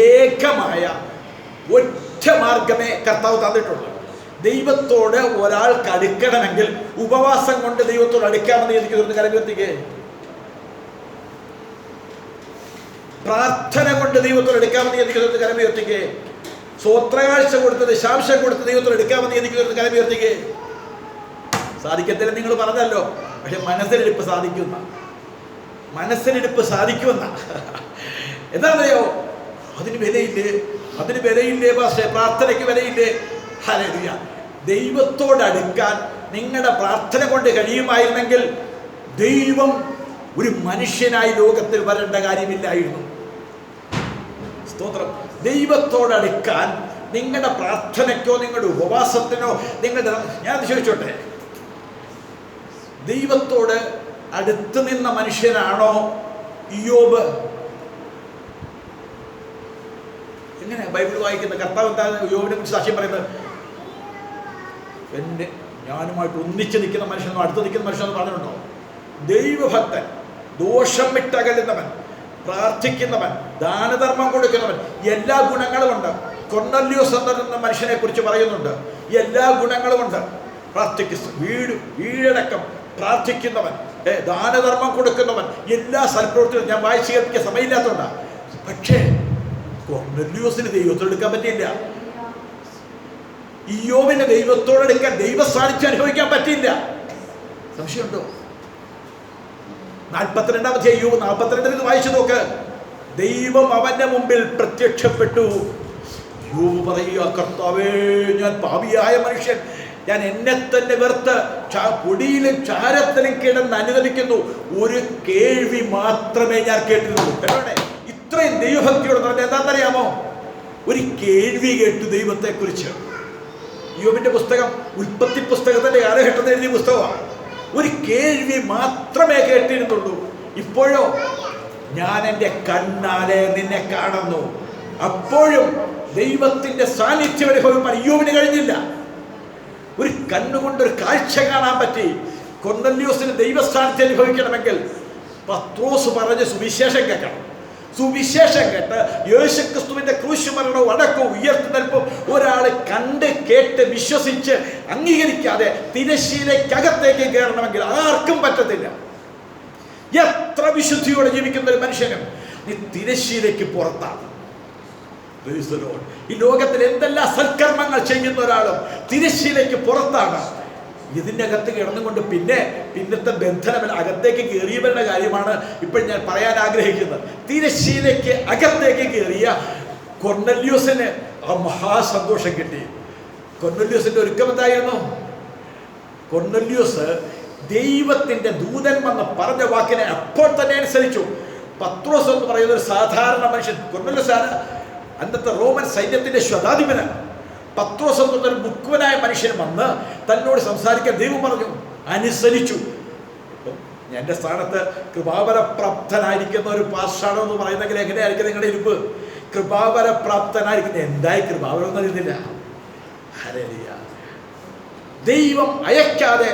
ഏകമായ ഒറ്റ മാർഗമേ കർത്താവ് തന്നിട്ടുള്ളൂ. ദൈവത്തോട് ഒരാൾക്ക് അടുക്കണമെങ്കിൽ ഉപവാസം കൊണ്ട് ദൈവത്തോട് അടുക്കാമെന്ന് എനിക്ക് കരകീർത്തിക്ക്. പ്രാർത്ഥന കൊണ്ട് ദൈവത്തോട് എടുക്കാമെന്ന് എനിക്ക് കരമീർത്തിക്ക്. സ്വോത്രകാഴ്ച കൊടുത്ത് ദശാംശം കൊടുത്ത് ദൈവത്തോട് എടുക്കാമെന്ന് എനിക്ക് കരമീർത്തിക്ക്. സാധിക്കത്തില്ല നിങ്ങൾ പറഞ്ഞല്ലോ, പക്ഷെ മനസ്സിലെടുപ്പ് സാധിക്കുമെന്ന എന്താണെന്നറിയോ? അതിന് വിലയില്ലേ പക്ഷേ പ്രാർത്ഥനയ്ക്ക് വിലയില്ലേ? ഹല്ലേലൂയ. ദൈവത്തോടടുക്കാൻ നിങ്ങളുടെ പ്രാർത്ഥന കൊണ്ട് കഴിയുമായിരുന്നെങ്കിൽ ദൈവം ഒരു മനുഷ്യനായി ലോകത്തിൽ വരേണ്ട കാര്യമില്ലായിരുന്നു. സ്തോത്രം. ദൈവത്തോടടുക്കാൻ നിങ്ങളുടെ പ്രാർത്ഥനയ്ക്കോ നിങ്ങളുടെ ഉപവാസത്തിനോ ഞാൻ ചോദിച്ചോട്ടെ, ദൈവത്തോട് അടുത്ത് നിന്ന മനുഷ്യനാണോ ഇയ്യോബ്? എങ്ങനെ ബൈബിൾ വായിക്കുന്ന കർത്താവ് എന്താ ഇയ്യോബിനെ കുറിച്ച് സാക്ഷ്യം പറയുന്നത്? ഞാനുമായിട്ട് ഒന്നിച്ച് നിൽക്കുന്ന മനുഷ്യനോ അടുത്ത് നിൽക്കുന്ന മനുഷ്യനോ പറഞ്ഞിട്ടുണ്ടോ? ദൈവഭക്തൻ, ദോഷം വിട്ടകലുന്നവൻ, പ്രാർത്ഥിക്കുന്നവൻ, ദാനധർമ്മം കൊടുക്കുന്നവൻ, എല്ലാ ഗുണങ്ങളുമുണ്ട്. കൊർന്നല്യോസ് എന്ന മനുഷ്യനെ കുറിച്ച് പറയുന്നുണ്ട്. എല്ലാ ഗുണങ്ങളുമുണ്ട്. വീടടക്കം പ്രാർത്ഥിക്കുന്നവൻ, ദാനധർമ്മം കൊടുക്കുന്നവൻ, എല്ലാ സൽപ്രവൃത്തികളും ഞാൻ വായിച്ചു കേൾപ്പിക്കാൻ സമയമില്ലാത്തതുകൊണ്ടാണ്. പക്ഷേ കൊർന്നല്യോസിന് ദൈവത്തോടെടുക്കാൻ പറ്റിയില്ല. ഇയ്യോബിന് ദൈവത്തോടെടുക്കാൻ ദൈവ സാന്നിധ്യം അനുഭവിക്കാൻ പറ്റിയില്ല. സംശയമുണ്ടോ? 42-ാം അധ്യായം ഇയ്യോബ് 42 വായിച്ചു നോക്ക്. ദൈവം അവന്റെ മുമ്പിൽ പ്രത്യക്ഷപ്പെട്ടു. ഇയ്യോബ് പറയുക, കർത്താവേ, ഞാൻ പാപിയായ മനുഷ്യൻ, ഞാൻ എന്നെ തന്നെ വെറുത്ത് പൊടിയിലും ചാരത്തിലും കിടന്ന് അനുദപിക്കുന്നു. ഒരു കേൾവി മാത്രമേ ഞാൻ കേട്ടിരുന്നു. ഇത്രയും ദൈവഭക്തിയോട് പറഞ്ഞാൽ എന്താണെന്നറിയാമോ? ഒരു കേൾവി കേട്ടു ദൈവത്തെക്കുറിച്ച്. യോബിന്റെ പുസ്തകം ഉൽപ്പത്തി പുസ്തകത്തിന്റെ കാലഘട്ടത്തിൽ എഴുതിയ പുസ്തകമാണ്. ഒരു കേൾവി മാത്രമേ കേട്ടിരുന്നുള്ളൂ. ഇപ്പോഴോ ഞാൻ എൻ്റെ കണ്ണാലെ നിന്നെ കാണുന്നു. അപ്പോഴും ദൈവത്തിന്റെ സാന്നിധ്യം അനുഭവിക്കാൻ യോബിന് കഴിഞ്ഞില്ല. ഒരു കണ്ണുകൊണ്ടൊരു കാഴ്ച കാണാൻ പറ്റി. കൊർന്നല്യോസിന് ദൈവസ്ഥാനത്തെ അനുഭവിക്കണമെങ്കിൽ പത്രോസ് പറഞ്ഞ സുവിശേഷം കേൾക്കണം. സുവിശേഷം കേട്ട് യേശുക്രിസ്തുവിന്റെ ക്രൂശുമരണവും അടക്കവും ഉയർത്തുന്നൽപ്പം ഒരാൾ കണ്ട് കേട്ട് വിശ്വസിച്ച് അംഗീകരിക്കാതെ തിരശ്ശീലയ്ക്കകത്തേക്ക് കയറണമെങ്കിൽ ആർക്കും പറ്റത്തില്ല. എത്ര വിശുദ്ധിയോടെ ജീവിക്കുന്ന ഒരു മനുഷ്യനും നീ തിരശ്ശീലയ്ക്ക് പുറത്താണ്. ഈ ലോകത്തിൽ എന്തെല്ലാം സൽക്കർമ്മങ്ങൾ ചെയ്യുന്ന ഒരാളും തിരശ്ശീലയ്ക്ക് പുറത്താണ്. ഇതിൻ്റെ അകത്ത് കിടന്നുകൊണ്ട് പിന്നത്തെ ബന്ധനം അകത്തേക്ക് കയറിയവരുടെ കാര്യമാണ് ഇപ്പോൾ ഞാൻ പറയാൻ ആഗ്രഹിക്കുന്നത്. തിരശ്ശീലയ്ക്ക് അകത്തേക്ക് കയറിയ കൊർന്നല്യോസിന് ആ മഹാസന്തോഷം കിട്ടി. കൊർന്നല്യോസിന്റെ ഒരുക്കം എന്തായിരുന്നു? കൊർന്നല്യോസ് ദൈവത്തിന്റെ ദൂതൻ വന്ന് പറഞ്ഞ വാക്കിനെ അപ്പോൾ തന്നെ അനുസരിച്ചു. പത്രോസ് എന്ന് പറയുന്ന ഒരു സാധാരണ മനുഷ്യൻ, കൊർന്നല്യോസ് അന്നത്തെ റോമൻ സൈന്യത്തിന്റെ ശതാധിപനാണ്. പത്രോസ് എന്നൊരു മുക്കുവനായ മനുഷ്യൻ വന്ന് തന്നോട് സംസാരിക്കാൻ ദൈവം പറഞ്ഞു, അനുസരിച്ചു. എൻ്റെ സ്ഥാനത്ത് കൃപാവരപ്രാപ്തനായിരിക്കുന്ന ഒരു പാസ്റ്റാണോ എന്ന് പറയുന്നെങ്കിൽ എങ്ങനെയായിരിക്കും നിങ്ങളുടെ ഇരിപ്പ്? കൃപാവരപ്രാപ്തനായിരിക്കുന്ന എന്തായി കൃപാവരം ഒന്നും അറിയുന്നില്ല. ഹല്ലേലൂയ. ദൈവം അയക്കാതെ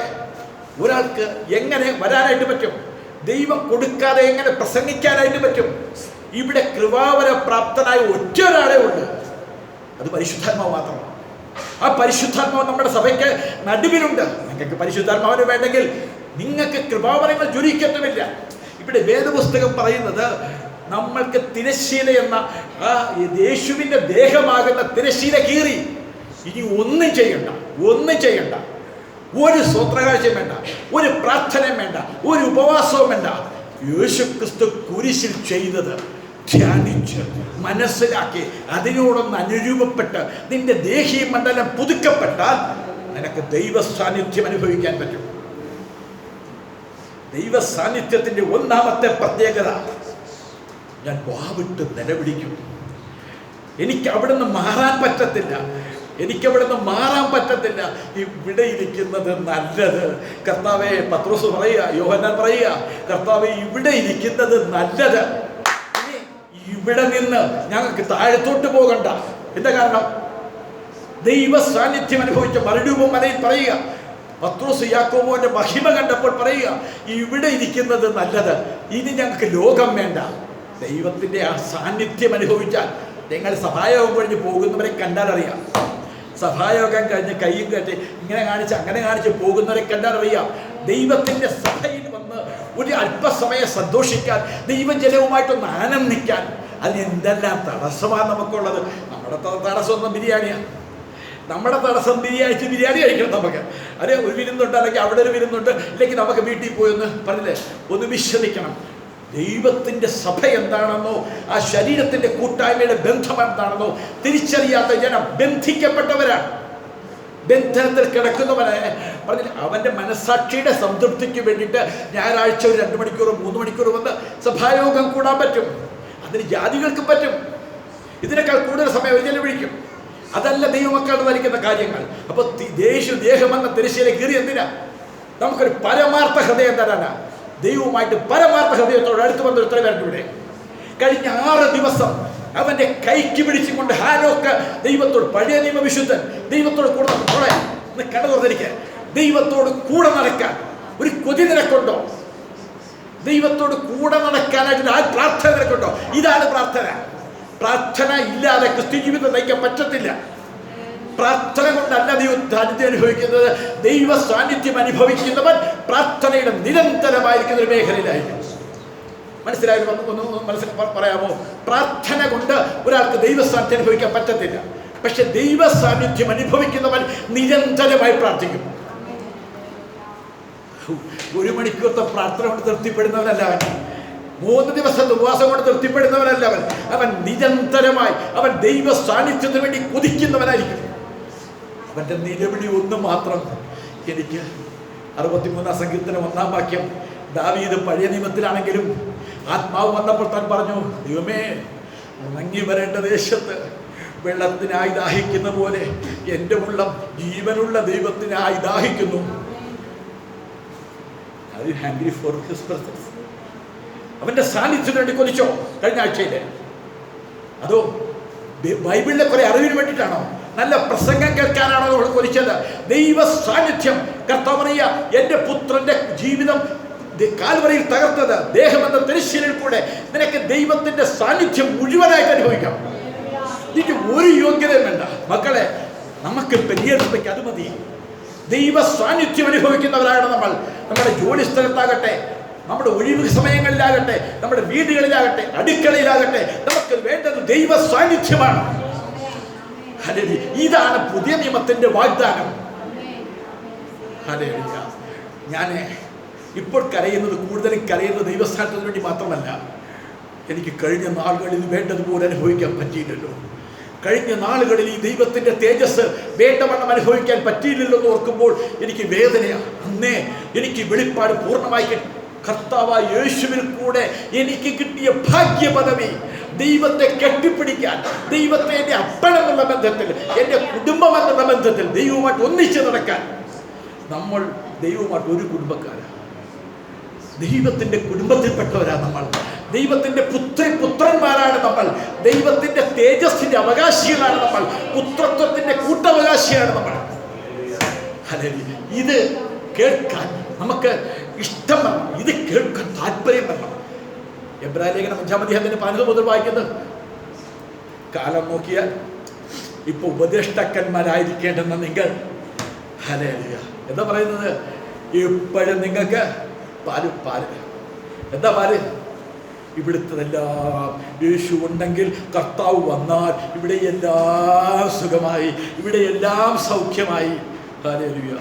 ഒരാൾക്ക് എങ്ങനെ വരാനായിട്ട് പറ്റും? ദൈവം കൊടുക്കാതെ എങ്ങനെ പ്രസംഗിക്കാനായിട്ട് പറ്റും? ഇവിടെ കൃപാവരപ്രാപ്തനായ ഒറ്റ ഒരാളേ ഉള്ളൂ, അത് പരിശുദ്ധാത്മാവ് മാത്രമാണ്. ആ പരിശുദ്ധാത്മാവ് നമ്മുടെ സഭയ്ക്ക് നടുവിലുണ്ട്. നിങ്ങൾക്ക് പരിശുദ്ധാത്മാവിന് വേണ്ടെങ്കിൽ നിങ്ങൾക്ക് കൃപാവരങ്ങൾ ജ്വലിക്കത്തുമില്ല. ഇവിടെ വേദപുസ്തകം പറയുന്നത് നമ്മൾക്ക് തിരശ്ശീല എന്ന ആ യേശുവിൻ്റെ ദേഹമാകുന്ന തിരശ്ശീല കീറി. ഇനി ഒന്നും ചെയ്യണ്ട, ഒരു സ്വത്രകാഴ്ചയും വേണ്ട, ഒരു പ്രാർത്ഥനയും വേണ്ട, ഒരു ഉപവാസവും വേണ്ട. യേശുക്രിസ്തു കുരിശിൽ ചെയ്തത് ധ്യാനിച്ച് മനസ്സിലാക്കി അതിനോടൊന്ന് അനുരൂപപ്പെട്ട് നിന്റെ ദേഹീയ മണ്ഡലം പുതുക്കപ്പെട്ടാൽ നിനക്ക് ദൈവ സാന്നിധ്യം അനുഭവിക്കാൻ പറ്റും. ദൈവ സാന്നിധ്യത്തിന്റെ ഒന്നാമത്തെ പ്രത്യേകത, ഞാൻ വാവിട്ട് നിലവിളിക്കും. എനിക്ക് അവിടുന്ന് മാറാൻ പറ്റത്തില്ല. ഇവിടെ ഇരിക്കുന്നത് നല്ലത്. കർത്താവേ, പത്രോസ് പറയുക, യോഹന്നാൻ പറയുക, കർത്താവേ ഇവിടെ ഇരിക്കുന്നത് നല്ലത്. ഇവിടെ നിന്ന് ഞങ്ങൾക്ക് താഴത്തോട്ട് പോകണ്ട. എന്താ കാരണം? ദൈവ സാന്നിധ്യം അനുഭവിച്ച മറുരൂപം മലയിൽ പറയുക. പത്രോസ് യാക്കോബോന്റെ മഹിമ കണ്ടപ്പോൾ പറയുക, ഇവിടെ ഇരിക്കുന്നത് നല്ലത്, ഇനി ഞങ്ങൾക്ക് ലോകം വേണ്ട. ദൈവത്തിന്റെ ആ സാന്നിധ്യം അനുഭവിച്ചാൽ നിങ്ങൾ സഭായോഗം കഴിഞ്ഞ് പോകുന്നവരെ കണ്ടാൽ അറിയാം. സഭായോഗം കഴിഞ്ഞ് കൈയും കെട്ടി ഇങ്ങനെ കാണിച്ച് അങ്ങനെ കാണിച്ച് പോകുന്നവരെ കണ്ടാൽ അറിയാം. ദൈവത്തിന്റെ സഭയിൽ വന്ന് ഒരു അല്പസമയം സന്തോഷിക്കാൻ, ദൈവജനവുമായിട്ടൊന്ന് ആനന്ദിക്കാൻ, അതിന് എന്തെല്ലാം തടസ്സമാണ് നമുക്കുള്ളത്? നമ്മുടെ തടസ്സമൊന്നും ബിരിയാണിയാണ്. നമ്മുടെ തടസ്സം ബിരിയാണി കഴിക്കണം. നമുക്ക് അതെ, ഒരു വിരുന്നുണ്ട്, അല്ലെങ്കിൽ അവിടെ ഒരു വിരുന്നുണ്ട്, ഇല്ലെങ്കിൽ നമുക്ക് വീട്ടിൽ പോയി ഒന്ന് പറഞ്ഞില്ലേ ഒന്ന് വിശ്രമിക്കണം. ദൈവത്തിൻ്റെ സഭ എന്താണെന്നോ ആ ശരീരത്തിൻ്റെ കൂട്ടായ്മയുടെ ബന്ധം എന്താണെന്നോ തിരിച്ചറിയാത്ത ജനം ബന്ധിക്കപ്പെട്ടവരാണ്. ബന്ധനത്തിൽ കിടക്കുന്നവനെ പറഞ്ഞില്ല, അവൻ്റെ മനസ്സാക്ഷിയുടെ സംതൃപ്തിക്ക് വേണ്ടിയിട്ട് ഞായറാഴ്ച ഒരു 2 മണിക്കൂറോ 3 മണിക്കൂറോ വന്ന് സഭായോഗം കൂടാൻ പറ്റും. അതിന് ജാതികൾക്കും പറ്റും. ഇതിനേക്കാൾ കൂടുതൽ സമയം ഒരു ചെലവഴിക്കും. അതല്ല ദൈവമക്കളുടെ ധരിക്കുന്ന കാര്യങ്ങൾ. അപ്പോൾ ദേഹമെന്ന തിരശ്ശീല കീറി എന്തിനാ? നമുക്കൊരു പരമാർത്ഥ ഹൃദയം തരാനാ. ദൈവവുമായിട്ട് പരമാർത്ഥ ഹൃദയത്തോട് അടുത്ത് വന്ന എത്ര പേരുണ്ട് ഇവിടെ? കഴിഞ്ഞ 6 ദിവസം അവന്റെ കൈക്ക് പിടിച്ചുകൊണ്ട് ഹാനോക്ക് ദൈവത്തോട്, പഴയ നിയമ വിശുദ്ധൻ, ദൈവത്തോട് കൂടെ കട തുറന്നിരിക്കാൻ, ദൈവത്തോട് കൂടെ നടക്കാൻ ഒരു കൊതി നിനക്കുണ്ടോ? ദൈവത്തോട് കൂടെ നടക്കാനായിട്ട് ആ പ്രാർത്ഥന നിനക്കുണ്ടോ? ഇതാണ് പ്രാർത്ഥന. പ്രാർത്ഥന ഇല്ലാതെ ക്രിസ്ത്യ ജീവിതം നയിക്കാൻ പറ്റത്തില്ല. പ്രാർത്ഥന കൊണ്ടല്ല ദൈവ സാന്നിധ്യം അനുഭവിക്കുന്നത്. ദൈവ സാന്നിധ്യം അനുഭവിക്കുന്നവൻ പ്രാർത്ഥനയുടെ നിരന്തരമായിരിക്കുന്ന ഒരു മേഖലയിലായിരിക്കും. മനസ്സിലായിരുന്നു? പറയാമോ? പ്രാർത്ഥന കൊണ്ട് ഒരാൾക്ക് ദൈവ സാന്നിധ്യം അനുഭവിക്കാൻ പറ്റത്തില്ല. പക്ഷെ ദൈവ സാന്നിധ്യം അനുഭവിക്കുന്നവൻ നിരന്തരമായി പ്രാർത്ഥിക്കും. 1 മണിക്കൂറത്തെ പ്രാർത്ഥന കൊണ്ട് തൃപ്തിപ്പെടുന്നവനല്ല അവൻ. 3 ദിവസത്തെ ഉപവാസം കൊണ്ട് തൃപ്തിപ്പെടുന്നവനല്ല അവൻ. അവൻ നിരന്തരമായി അവൻ ദൈവ സാന്നിധ്യത്തിന് വേണ്ടി കുതിക്കുന്നവനായിരിക്കും. അവൻ്റെ നിലവിളി ഒന്ന് മാത്രം. എനിക്ക് 63 സങ്കീർത്തനം 1-ാം വാക്യം, ദാവീദ് പഴയ നിയമത്തിലാണെങ്കിലും ആത്മാവ് വന്നപ്പോൾ താൻ പറഞ്ഞു, ദൈവമേ, ഉണങ്ങി വരേണ്ട ദേശത്ത് വെള്ളത്തിനായി ദാഹിക്കുന്ന പോലെ എൻ്റെ ഉള്ളം ജീവനുള്ള ദൈവത്തിനായി ദാഹിക്കുന്നു. അവന്റെ സാന്നിധ്യത്തിന് വേണ്ടി കൊതിച്ചോ കഴിഞ്ഞ ആഴ്ചയില്? അതോ ബൈബിളിലെ കുറെ അറിവിന് വേണ്ടിയിട്ടാണോ? നല്ല പ്രസംഗം കേൾക്കാനാണോ നമ്മൾ കൊതിച്ചത്? ദൈവ സാന്നിധ്യം കർത്താവ് പറയുക, എൻ്റെ പുത്രന്റെ ജീവിതം കാൽവരിയിൽ തകർത്തത് ദേഹമെന്ന തിരശ്ശീലയിൽ കൂടെ നിനക്ക് ദൈവത്തിന്റെ സാന്നിധ്യം മുഴുവനായിട്ട് അനുഭവിക്കാം. എനിക്ക് ഒരു യോഗ്യതയും വേണ്ട മക്കളെ. നമുക്ക് പെരിയർപ്പയ്ക്ക് അത് മതി. ദൈവ സാന്നിധ്യം അനുഭവിക്കുന്നവരാണ് നമ്മൾ. നമ്മുടെ ജോലി സ്ഥലത്താകട്ടെ, നമ്മുടെ ഒഴിവ് സമയങ്ങളിലാകട്ടെ, നമ്മുടെ വീടുകളിലാകട്ടെ, അടുക്കളയിലാകട്ടെ, നമുക്ക് വേണ്ടത് ദൈവ സാന്നിധ്യമാണ്. ഇതാണ് പുതിയ നിയമത്തിന്റെ വാഗ്ദാനം. ഞാൻ ഇപ്പോൾ കരയുന്നത്, കൂടുതലും കരയുന്നത് ദൈവസ്ഥാനത്തിന് വേണ്ടി മാത്രമല്ല. എനിക്ക് കഴിഞ്ഞ നാളുകളിൽ വേണ്ടതുപോലെ അനുഭവിക്കാൻ പറ്റിയില്ലല്ലോ. കഴിഞ്ഞ നാളുകളിൽ ഈ ദൈവത്തിന്റെ തേജസ് വേണ്ടവണ്ണം അനുഭവിക്കാൻ പറ്റിയില്ലല്ലോ എന്ന് ഓർക്കുമ്പോൾ എനിക്ക് വേദനയാണ്. അന്നേ എനിക്ക് വെളിപ്പാട് പൂർണ്ണമായി കർത്താവായ യേശുവിൽ കൂടെ എനിക്ക് കിട്ടിയ ഭാഗ്യ പദവി, ദൈവത്തെ കെട്ടിപ്പിടിക്കാൻ, ദൈവത്തെ എൻ്റെ അപ്പനെന്നുള്ള ബന്ധത്തിൽ, എൻ്റെ കുടുംബം എന്നുള്ള ബന്ധത്തിൽ ദൈവവുമായിട്ട് ഒന്നിച്ച് നടക്കാൻ. നമ്മൾ ദൈവവുമായിട്ട് ഒരു കുടുംബക്കാരാണ്. ദൈവത്തിന്റെ കുടുംബത്തിൽപ്പെട്ടവരാണ് നമ്മൾ. ദൈവത്തിന്റെ പുത്രന്മാരാണ് നമ്മൾ. ദൈവത്തിന്റെ തേജസ്സിന്റെ അവകാശികളാണ് നമ്മൾ. പുത്രത്വത്തിന്റെ കൂട്ടവകാശിയാണ് നമ്മൾ. ഇത് കേൾക്കാൻ നമുക്ക് ഇഷ്ടം വേണം. ഇത് കേൾക്കാൻ താല്പര്യം വേണം. എബ്രായ ലേഖനം 5-ാം അധ്യായത്തിന്റെ 15 മുതൽ വായിക്കുന്നത്, കാലം നോക്കിയാൽ ഇപ്പൊ ഉപദേഷ്ടാക്കന്മാരായിരിക്കേണ്ടെന്ന നിങ്ങൾ, എന്താ പറയുന്നത്, ഇപ്പോഴും നിങ്ങൾക്ക് പാല് എന്താ പാല്? ഇവിടുത്തതെല്ലാം യേശു ഉണ്ടെങ്കിൽ, കർത്താവ് വന്നാൽ ഇവിടെ എല്ലാം സുഖമായി, ഇവിടെ എല്ലാം സൗഖ്യമായി. ഹല്ലേലൂയ.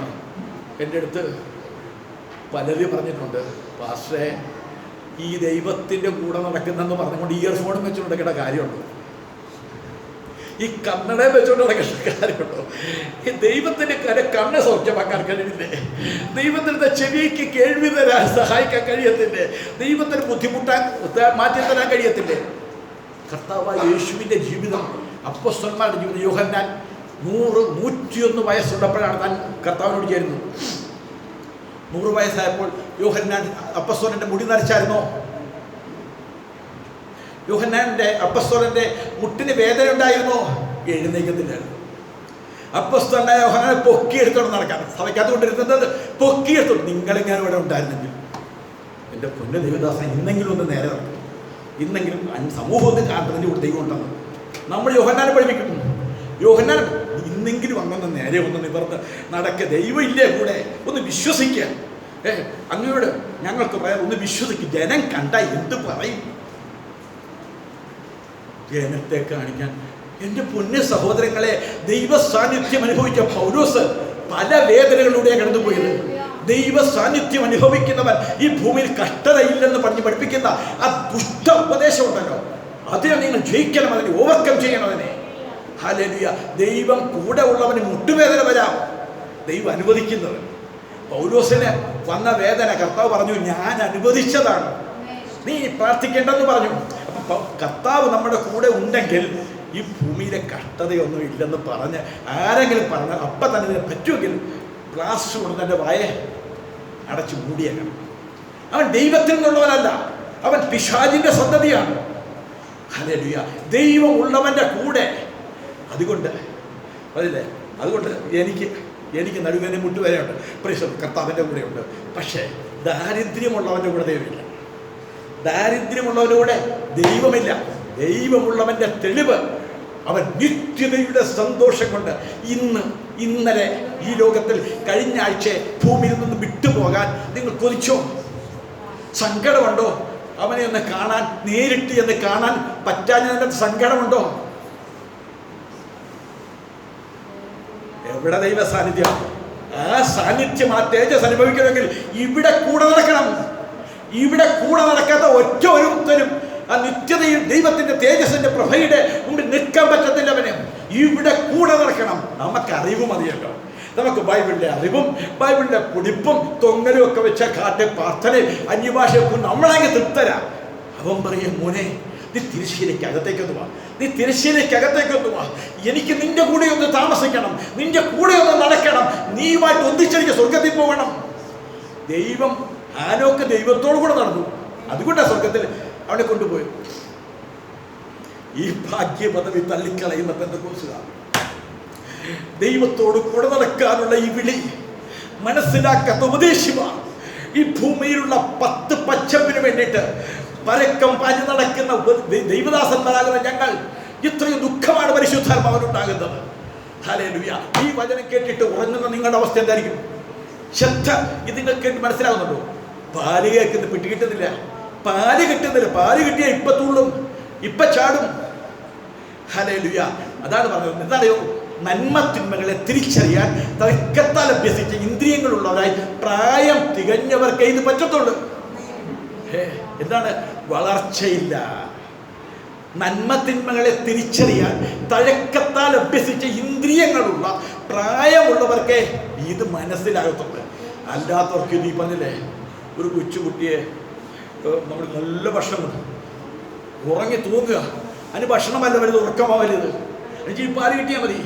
എൻ്റെ അടുത്ത് പലരും പറഞ്ഞിട്ടുണ്ട്, പാസ്റ്ററെ ഈ ദൈവത്തിൻ്റെ കൂടെ നടക്കുന്നെന്ന് പറഞ്ഞുകൊണ്ട് ഇയർഫോണും വെച്ചുകൊണ്ട് നടക്കേണ്ട കാര്യമുണ്ടോ? ഈ കണ്ണടയും വെച്ചുകൊണ്ട് നടക്കേണ്ട കാര്യമുണ്ടോ? ഈ ദൈവത്തിൻ്റെ കണ്ണ് സൗഖ്യമാക്കാൻ കഴിയില്ലേ? ദൈവത്തിൻ്റെ ചെവിക്ക് കേൾവി തരാൻ സഹായിക്കാൻ കഴിയത്തില്ലേ? ദൈവത്തിന് ബുദ്ധിമുട്ടാൻ മാറ്റി തരാൻ കഴിയത്തില്ലേ? കർത്താവായ യേശുവിൻ്റെ ജീവിതം, അപ്പോസ്തലന്മാരുടെ ജീവിതം, യോഹന്നാൻ 101 വയസ്സുള്ളപ്പോഴാണ് താൻ കർത്താവിനോട് ചേരുന്നത്. 100 വയസ്സായപ്പോൾ യോഹന്നാൻ അപ്പോസ്തലന്റെ മുടി നരച്ചായിരുന്നോ? യോഹന്നാന്റെ അപ്പോസ്തലന്റെ മുട്ടിന് വേദന ഉണ്ടായിരുന്നോ? എഴുന്നേൽക്കത്തില്ലായിരുന്നു. അപ്പോസ്തലനായ യോഹന്നാനെ പൊക്കിയെടുത്തോണ്ട് നടക്കാൻ സഭയ്ക്കകത്ത് കൊണ്ടിരുന്നത്, പൊക്കിയെടുത്തോണ്ട്. നിങ്ങളെങ്ങാനും ഇവിടെ ഉണ്ടായിരുന്നെങ്കിൽ, എൻ്റെ പൊന്നു ദൈവദാസൻ, ഇന്നെങ്കിലും ഒന്ന് നേരെ നടക്കും. ഇന്നെങ്കിലും സമൂഹത്തിൽ കാണുന്നതിൻ്റെ കൂടെ ദൈവം ഉണ്ടെന്ന് നമ്മൾ യോഹന്നാനെ പഠിപ്പിക്കുന്നു. യോഹന്നാൻ ഇന്നെങ്കിലും അങ്ങനെ നേരെ ഒന്ന് നിവർന്ന് നടക്കുക. ദൈവം ഇല്ലേ കൂടെ? ഒന്ന് വിശ്വസിക്കുക. അങ്ങയോട് ഞങ്ങൾക്ക് പറയാൻ ഒന്ന് വിശ്വസിക്കും. ജനം കണ്ട എന്ത് പറയും? ജനത്തെ കാണിക്കാൻ. എൻ്റെ പൊന്നു സഹോദരങ്ങളെ, ദൈവ സാന്നിധ്യം അനുഭവിച്ച പൗലോസ് പല വേദനകളിലൂടെ കടന്നുപോയത്. ദൈവ സാന്നിധ്യം അനുഭവിക്കുന്നവൻ ഈ ഭൂമിയിൽ കഷ്ടതയില്ലെന്ന് പറഞ്ഞ് പഠിപ്പിക്കുന്ന ആ ദുഷ്ട ഉപദേശം ഉണ്ടല്ലോ, അതിനെ നിങ്ങൾ ജയിക്കണം, അതിനെ ഓവർകം ചെയ്യണം. അതിനെ ഹല്ലേലൂയ. ദൈവം കൂടെ ഉള്ളവന് മുട്ടുവേദന വരാം, ദൈവം അനുവദിക്കുന്നത്. പൗലോസിന് വന്ന വേദന കർത്താവ് പറഞ്ഞു, ഞാൻ അനുവദിച്ചതാണ്, നീ പ്രാർത്ഥിക്കേണ്ടെന്ന് പറഞ്ഞു. അപ്പൊ കർത്താവ് നമ്മുടെ കൂടെ ഉണ്ടെങ്കിൽ ഈ ഭൂമിയിലെ കഷ്ടതയൊന്നും ഇല്ലെന്ന് പറഞ്ഞ് ആരെങ്കിലും പറഞ്ഞാൽ അപ്പം തന്നെ ഇതിനെ പറ്റുമെങ്കിൽ പ്ലാസ്റ്റർ കൊണ്ട് എൻ്റെ വായെ അടച്ചു മൂടിയേക്കണം. അവൻ ദൈവത്തിൽ നിന്നുള്ളവനല്ല, അവൻ പിശാചിന്റെ സന്തതിയാണ്. ഹല്ലേലൂയ. ദൈവം ഉള്ളവൻ്റെ കൂടെ. അതുകൊണ്ട് അതില്ലേ, അതുകൊണ്ട് എനിക്ക് നടുവേദന മുട്ടുവേദനയുണ്ട്, കർത്താവിൻ്റെ കൂടെയുണ്ട്. പക്ഷേ ദാരിദ്ര്യമുള്ളവൻ്റെ കൂടെ ദൈവമില്ല. ദാരിദ്ര്യമുള്ളവൻ്റെ കൂടെ ദൈവമില്ല. ദൈവമുള്ളവൻ്റെ തെളിവ് അവൻ നിത്യതയുടെ സന്തോഷം കൊണ്ട് ഇന്നലെ ഈ ലോകത്തിൽ കഴിഞ്ഞ ആഴ്ച ഭൂമിയിൽ നിന്ന് വിട്ടുപോകാൻ നിങ്ങൾ കൊതിച്ചോ? സങ്കടമുണ്ടോ? അവനെ ഒന്ന് കാണാൻ, നേരിട്ട് എന്ന് കാണാൻ പറ്റാഞ്ഞതിൻ്റെ സങ്കടമുണ്ടോ? എവിടെ ദൈവ സാന്നിധ്യം? ആ സാന്നിധ്യം, ആ തേജസ് അനുഭവിക്കണമെങ്കിൽ ഇവിടെ കൂടെ നടക്കണം. ഇവിടെ കൂടെ നടക്കാത്ത ഒറ്റ ഒരുത്തരും ആ നിത്യതയിൽ ദൈവത്തിന്റെ തേജസ്സിന്റെ പ്രഭയുടെ മുമ്പിൽ നിൽക്കാൻ പറ്റത്തില്ല. അവന് ഇവിടെ കൂടെ നടക്കണം. നമുക്ക് അറിവ് മതിയല്ലോ. നമുക്ക് ബൈബിളിലെ അറിവും ബൈബിളിലെ പൊടിപ്പും തൊങ്ങലും ഒക്കെ വെച്ച കാട്ടെ പ്രാർത്ഥനയും അന്യഭാഷയൊക്കെ നമ്മളങ്ങ് തൃപ്തരാ. അവൻ പറയും, മോനെ നീ തിരശ്ശീലയ്ക്കകത്തേക്കൊന്ന് വാ, നീ തിരശ്ശീലയ്ക്കകത്തേക്കൊന്ന് വാ, എനിക്ക് നിന്റെ കൂടെ ഒന്ന് താമസിക്കണം, നിന്റെ കൂടെ ഒന്ന് നടക്കണം, നീയുമായിട്ട് ഒന്നിച്ചെനിക്ക് സ്വർഗത്തിൽ പോകണം. ദൈവം ഹാനോക്ക് ദൈവത്തോടു കൂടെ നടന്നു, അതുകൊണ്ടാണ് സ്വർഗത്തിൽ അവനെ കൊണ്ടുപോയി. ഈ ഭാഗ്യ പദവി തള്ളിക്കളയുന്ന പെന്തക്കോസ്തുകാർ, ദൈവത്തോട് കൂടെ നടക്കാനുള്ള ഈ വിളി, മനസ്സിലാക്കാത്ത ഉപദേശിമാർ ഈ ഭൂമിയിലുള്ള 10 പച്ചപ്പിന് വേണ്ടിയിട്ട് പരക്കം പാഞ്ഞു നടക്കുന്ന ദൈവദാസന്മാരാകുന്ന ഞങ്ങൾ ഇത്രയും ദുഃഖമാണ് പരിശുദ്ധാത്മാവിനുണ്ടാകുന്നത്. ഹല്ലേലൂയ. ഈ വചനം കേട്ടിട്ട് ഉറങ്ങുന്ന നിങ്ങളുടെ അവസ്ഥ എന്തായിരിക്കും? ശ്രദ്ധ, ഇത് നിങ്ങൾക്ക് മനസ്സിലാകുന്നുണ്ടോ? പാല് കേൾക്കുന്ന പിട്ടി കിട്ടുന്നില്ല, പാല് കിട്ടുന്നില്ല. പാല് കിട്ടിയ ഇപ്പൊ തുള്ളും, ഇപ്പൊ ചാടും. ഹല്ലേലൂയ. അതാണ് പറഞ്ഞത്. എന്താണെയോ, നന്മ തിന്മകളെ തിരിച്ചറിയാൻ തർക്കത്താൽ അഭ്യസിച്ച ഇന്ദ്രിയങ്ങളുള്ളവരായി പ്രായം തികഞ്ഞവർക്ക് ഇത് പറ്റത്തുള്ളൂ. എന്താണ്? വളർച്ചയില്ല. നന്മ തിന്മകളെ തിരിച്ചറിയാൻ തഴക്കത്താൽ അഭ്യസിച്ച ഇന്ദ്രിയങ്ങളുള്ള പ്രായമുള്ളവർക്ക് ഇത് മനസ്സിലാകത്തുള്ളൂ. അല്ലാത്തവർക്ക് ഇത് ഈ പറഞ്ഞില്ലേ, ഒരു കൊച്ചുകുട്ടിയെ നമ്മൾ നല്ല ഭക്ഷണം ഉറങ്ങി തൂങ്ങുക, അതിന് ഭക്ഷണമല്ല വലുത്, ഉറക്കമാണ് വലുത്. എനിക്ക് ഈ പാല് കിട്ടിയാൽ മതി.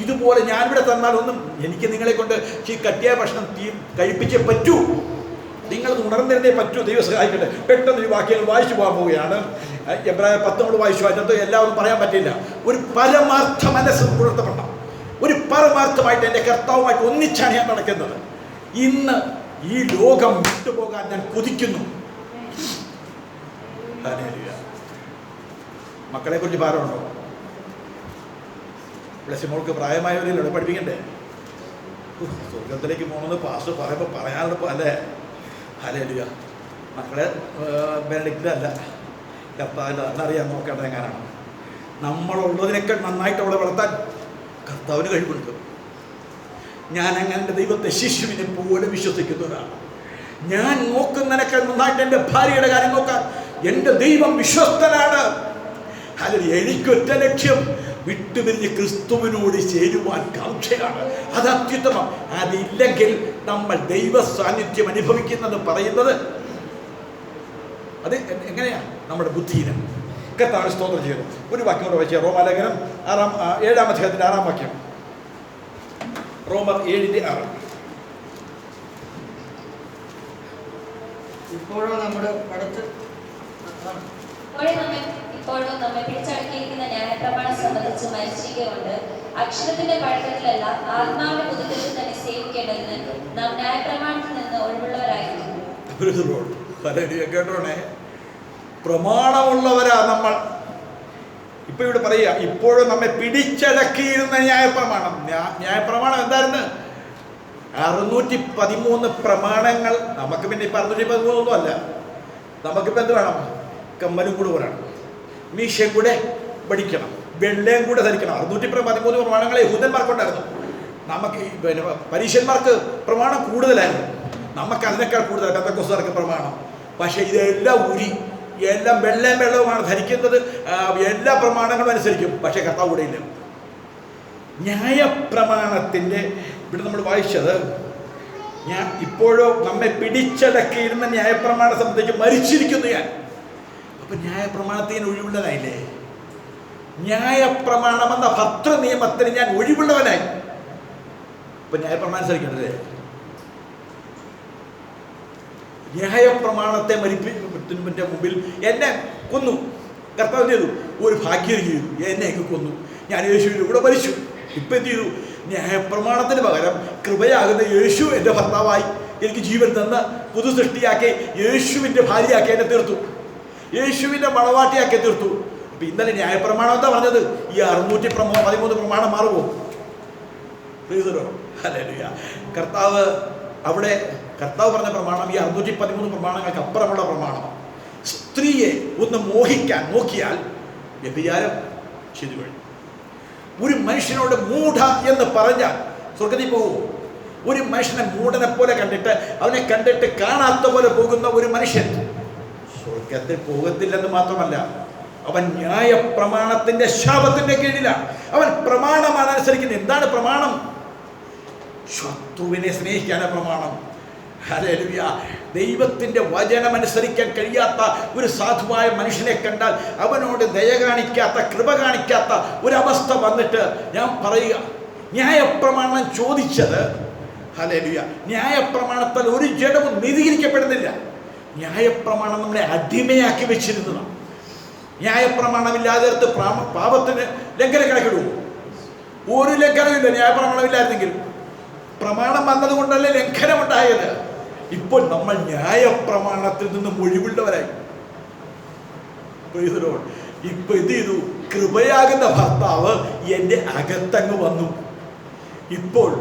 ഇതുപോലെ ഞാനിവിടെ തന്നാലൊന്നും എനിക്ക് നിങ്ങളെ കൊണ്ട് ഈ കട്ടിയായ ഭക്ഷണം കഴിപ്പിച്ചേ പറ്റൂ. നിങ്ങളത് ഉണർന്നിരുന്നേ പറ്റൂ. ദൈവം സഹായിക്കട്ടെ. പെട്ടെന്ന് ഈ വാക്യങ്ങൾ വായിച്ചു പോകാൻ പോവുകയാണ്. എബ്രായർ 10 നമ്മൾ വായിച്ചു. അതിനകത്ത് എല്ലാവരും പറയാൻ പറ്റില്ല. ഒരു പരമാർത്ഥ മനസ്സ് പുലർത്തപ്പെടണം. ഒരു പരമാർത്ഥമായിട്ട് എൻ്റെ കർത്താവുമായിട്ട് ഒന്നിച്ചാണ് ഞാൻ നടക്കുന്നത്. ഇന്ന് ഈ ലോകം വിട്ടുപോകാൻ ഞാൻ കൊതിക്കുന്നു. മക്കളെ കുറിച്ച് ഭാരമുണ്ടോ? മോൾക്ക് പ്രായമായവരല്ലേ പഠിപ്പിക്കണ്ടേ? സ്വർഗത്തിലേക്ക് പോകണമെന്ന് പാസ്റ്റർ പറയുമ്പോൾ പറയാനുള്ള അല്ലേ? ഹല്ലേലൂയ. മക്കളെ ബെനഡിക്റ്റല്ല, കർത്താവിൻ്റെ അറിയാൻ നോക്കേണ്ടത് എങ്ങനെയാണ്. നമ്മളുള്ളതിനേക്കാൾ നന്നായിട്ട് അവളെ വളർത്താൻ കർത്താവിന് കഴിവുണ്ട്. ഞാൻ അങ്ങനെ എൻ്റെ ദൈവത്തെ ശിശുവിനെ പോലെ വിശ്വസിക്കുന്നവരാണ്. ഞാൻ നോക്കുന്നതിനേക്കാൾ നന്നായിട്ട് എൻ്റെ ഭാര്യയുടെ കാര്യം നോക്കാൻ എൻ്റെ ദൈവം വിശ്വസ്തനാണ്. ഹല്ലേലൂയ. എനിക്കൊറ്റ ലക്ഷ്യം, വിട്ടുപിരിഞ്ഞ് ക്രിസ്തുവിനോട് ചേരുവാൻ കാംക്ഷയാണ്. അത് അത്യുത്തമം. അതില്ലെങ്കിൽ നമ്മൾ ദൈവ സാന്നിധ്യം അനുഭവിക്കുന്നത് പറയുന്നത് അത് എങ്ങനെയാ? നമ്മുടെ ബുദ്ധിയിലും. കർത്താവിനെ സ്തോത്രം ചെയ്യുന്നു. ഒരു വാക്യം കൂടെ വായിച്ച റോമാലേഖനം 7-ാം അധ്യായത്തിൻ്റെ 6-ാം വാക്യം. റോമർ 7:6. ഇപ്പോഴും നമ്മെ പിടിച്ചടക്കിയിരിക്കുന്ന ന്യായപ്രമാണം സംബന്ധിച്ച് മരിച്ചിരിക്കുകൊണ്ട് അക്ഷരത്തിന്റെ പഴക്കത്തിലല്ല ആത്മാവിന്റെ പുതുക്കത്തിൽ തന്നെ സേവിക്കേണ്ടതിന് നാം ന്യായപ്രമാണത്തിൽ നിന്ന് ഒഴിവുള്ളവരായിരുന്നു. കേട്ടോണേ, പ്രമാണമുള്ളവരാ നമ്മൾ. ഇപ്പൊ ഇവിടെ പറയുക, ഇപ്പോഴും നമ്മെ പിടിച്ചടക്കിയിരുന്ന ന്യായപ്രമാണം. ന്യായപ്രമാണം എന്തായിരുന്നു? 613 പ്രമാണങ്ങൾ. നമുക്ക് പിന്നെ ഇപ്പൊ 613 ഒന്നും അല്ല. നമുക്കിപ്പോൾ എന്ത് വേണം? കമ്മലും കൂടെ വരണം, മീശയും കൂടെ പഠിക്കണം, വെള്ളയും കൂടെ ധരിക്കണം. 613 പ്രമാണങ്ങളെ യഹൂദന്മാർക്കുണ്ടായിരുന്നു. നമുക്ക് പിന്നെ പരീക്ഷന്മാർക്ക് പ്രമാണം കൂടുതലായിരുന്നു. നമുക്ക് അതിനേക്കാൾ കൂടുതൽ പെന്തക്കോസ്തുകാർക്ക് പ്രമാണം. പക്ഷേ ഇതെല്ലാം എല്ലാം വെള്ളവുമാണ് ധരിക്കുന്നത്. എല്ലാ പ്രമാണങ്ങളും അനുസരിക്കും. പക്ഷേ കർത്താവ് കൂടെ ഇല്ല. ന്യായപ്രമാണത്തിൻ്റെ ഇവിടെ നമ്മൾ വായിച്ചത്, ഇപ്പോഴോ നമ്മെ പിടിച്ചടക്കിയിരുന്ന ന്യായപ്രമാണം സംബന്ധിച്ച് മരിച്ചിരിക്കുന്നു ഞാൻ. അപ്പൊ ന്യായപ്രമാണത്തിന് ഒഴിവുള്ളതായില്ലേ? ന്യായപ്രമാണമെന്ന ഭർത്തൃ നിയമത്തിന് ഞാൻ ഒഴിവുള്ളവനായി. ഇപ്പൊ ന്യായപ്രമാണം അനുസരിക്കേണ്ടത്. ന്യായപ്രമാണത്തെ മരിപ്പിന്റെ മുമ്പിൽ എന്നെ കൊന്നു. കർത്താവ് ചെയ്തു, ഒരു ഭാഗ്യം ചെയ്തു, എന്നെയൊക്കെ കൊന്നു. ഞാൻ യേശുവിലൂടെ മരിച്ചു. ഇപ്പം എന്ത് ചെയ്തു? ന്യായപ്രമാണത്തിന് പകരം കൃപയാകുന്ന യേശു എൻ്റെ ഭർത്താവായി എനിക്ക് ജീവൻ തന്ന് പുതു സൃഷ്ടിയാക്കി യേശുവിൻ്റെ ഭാര്യയാക്കി എന്നെ തീർത്തു. യേശുവിൻ്റെ മണവാട്ടിയാക്കി തീർത്തു. അപ്പം ഇന്നലെ ന്യായപ്രമാണം എന്താ പറഞ്ഞത്? ഈ 613 പ്രമാണം മാറുമോ? ഹല്ലേലൂയ. കർത്താവ് പറഞ്ഞ പ്രമാണം ഈ 613 പ്രമാണങ്ങൾക്ക് അപ്പുറമുള്ള പ്രമാണം. സ്ത്രീയെ ഒന്ന് മോഹിക്കാൻ നോക്കിയാൽ വ്യഭിചാരം ചെയ്തു കഴിഞ്ഞു. ഒരു മനുഷ്യനോട് മൂഢ എന്ന് പറഞ്ഞാൽ സ്വർഗ്ഗത്തിൽ പോകുമോ? ഒരു മനുഷ്യനെ മൂഢനെ പോലെ കണ്ടിട്ട് അവനെ കണ്ടിട്ട് കാണാത്ത പോലെ പോകുന്ന ഒരു മനുഷ്യൻ സ്വർഗ്ഗത്തിൽ പോകത്തില്ലെന്ന് മാത്രമല്ല, അവൻ ന്യായപ്രമാണത്തിന്റെ ശാപത്തിന്റെ കീഴിലാണ്. അവൻ പ്രമാണമാണ് അനുസരിക്കുന്നത്. എന്താണ് പ്രമാണം? ശത്രുവിനെ സ്നേഹിക്കാനാണ് പ്രമാണം. ഹല്ലേലൂയ. ദൈവത്തിൻ്റെ വചനം അനുസരിക്കാൻ കഴിയാത്ത ഒരു സാധുവായ മനുഷ്യനെ കണ്ടാൽ അവനോട് ദയ കാണിക്കാത്ത, കൃപ കാണിക്കാത്ത ഒരവസ്ഥ വന്നിട്ട് ഞാൻ പറയുക, ന്യായപ്രമാണം ചോദിച്ചത്, ഹല്ലേലൂയ, ന്യായപ്രമാണത്താൽ ഒരു ജഡവും നീതീകരിക്കപ്പെടുന്നില്ല. ന്യായപ്രമാണം നമ്മളെ അടിമയാക്കി വെച്ചിരുന്നതാണ്. ന്യായപ്രമാണമില്ലാതെ പാപത്തിന് ലംഘനം കണക്കിടുമോ? ഒരു ലംഘനമില്ല ന്യായപ്രമാണമില്ലായിരുന്നെങ്കിൽ. പ്രമാണം വന്നതുകൊണ്ടല്ലേ ലംഘനമുണ്ടായത്. ഇപ്പോൾ നമ്മൾ ന്യായപ്രമാണത്തിൽ നിന്നും ഒഴിവുള്ളവരായി. ഇപ്പൊ എന്ത് ചെയ്തു? കൃപയാകുന്ന ഭർത്താവ് എൻ്റെ അകത്തങ്ങ് വന്നു. ഇപ്പോൾ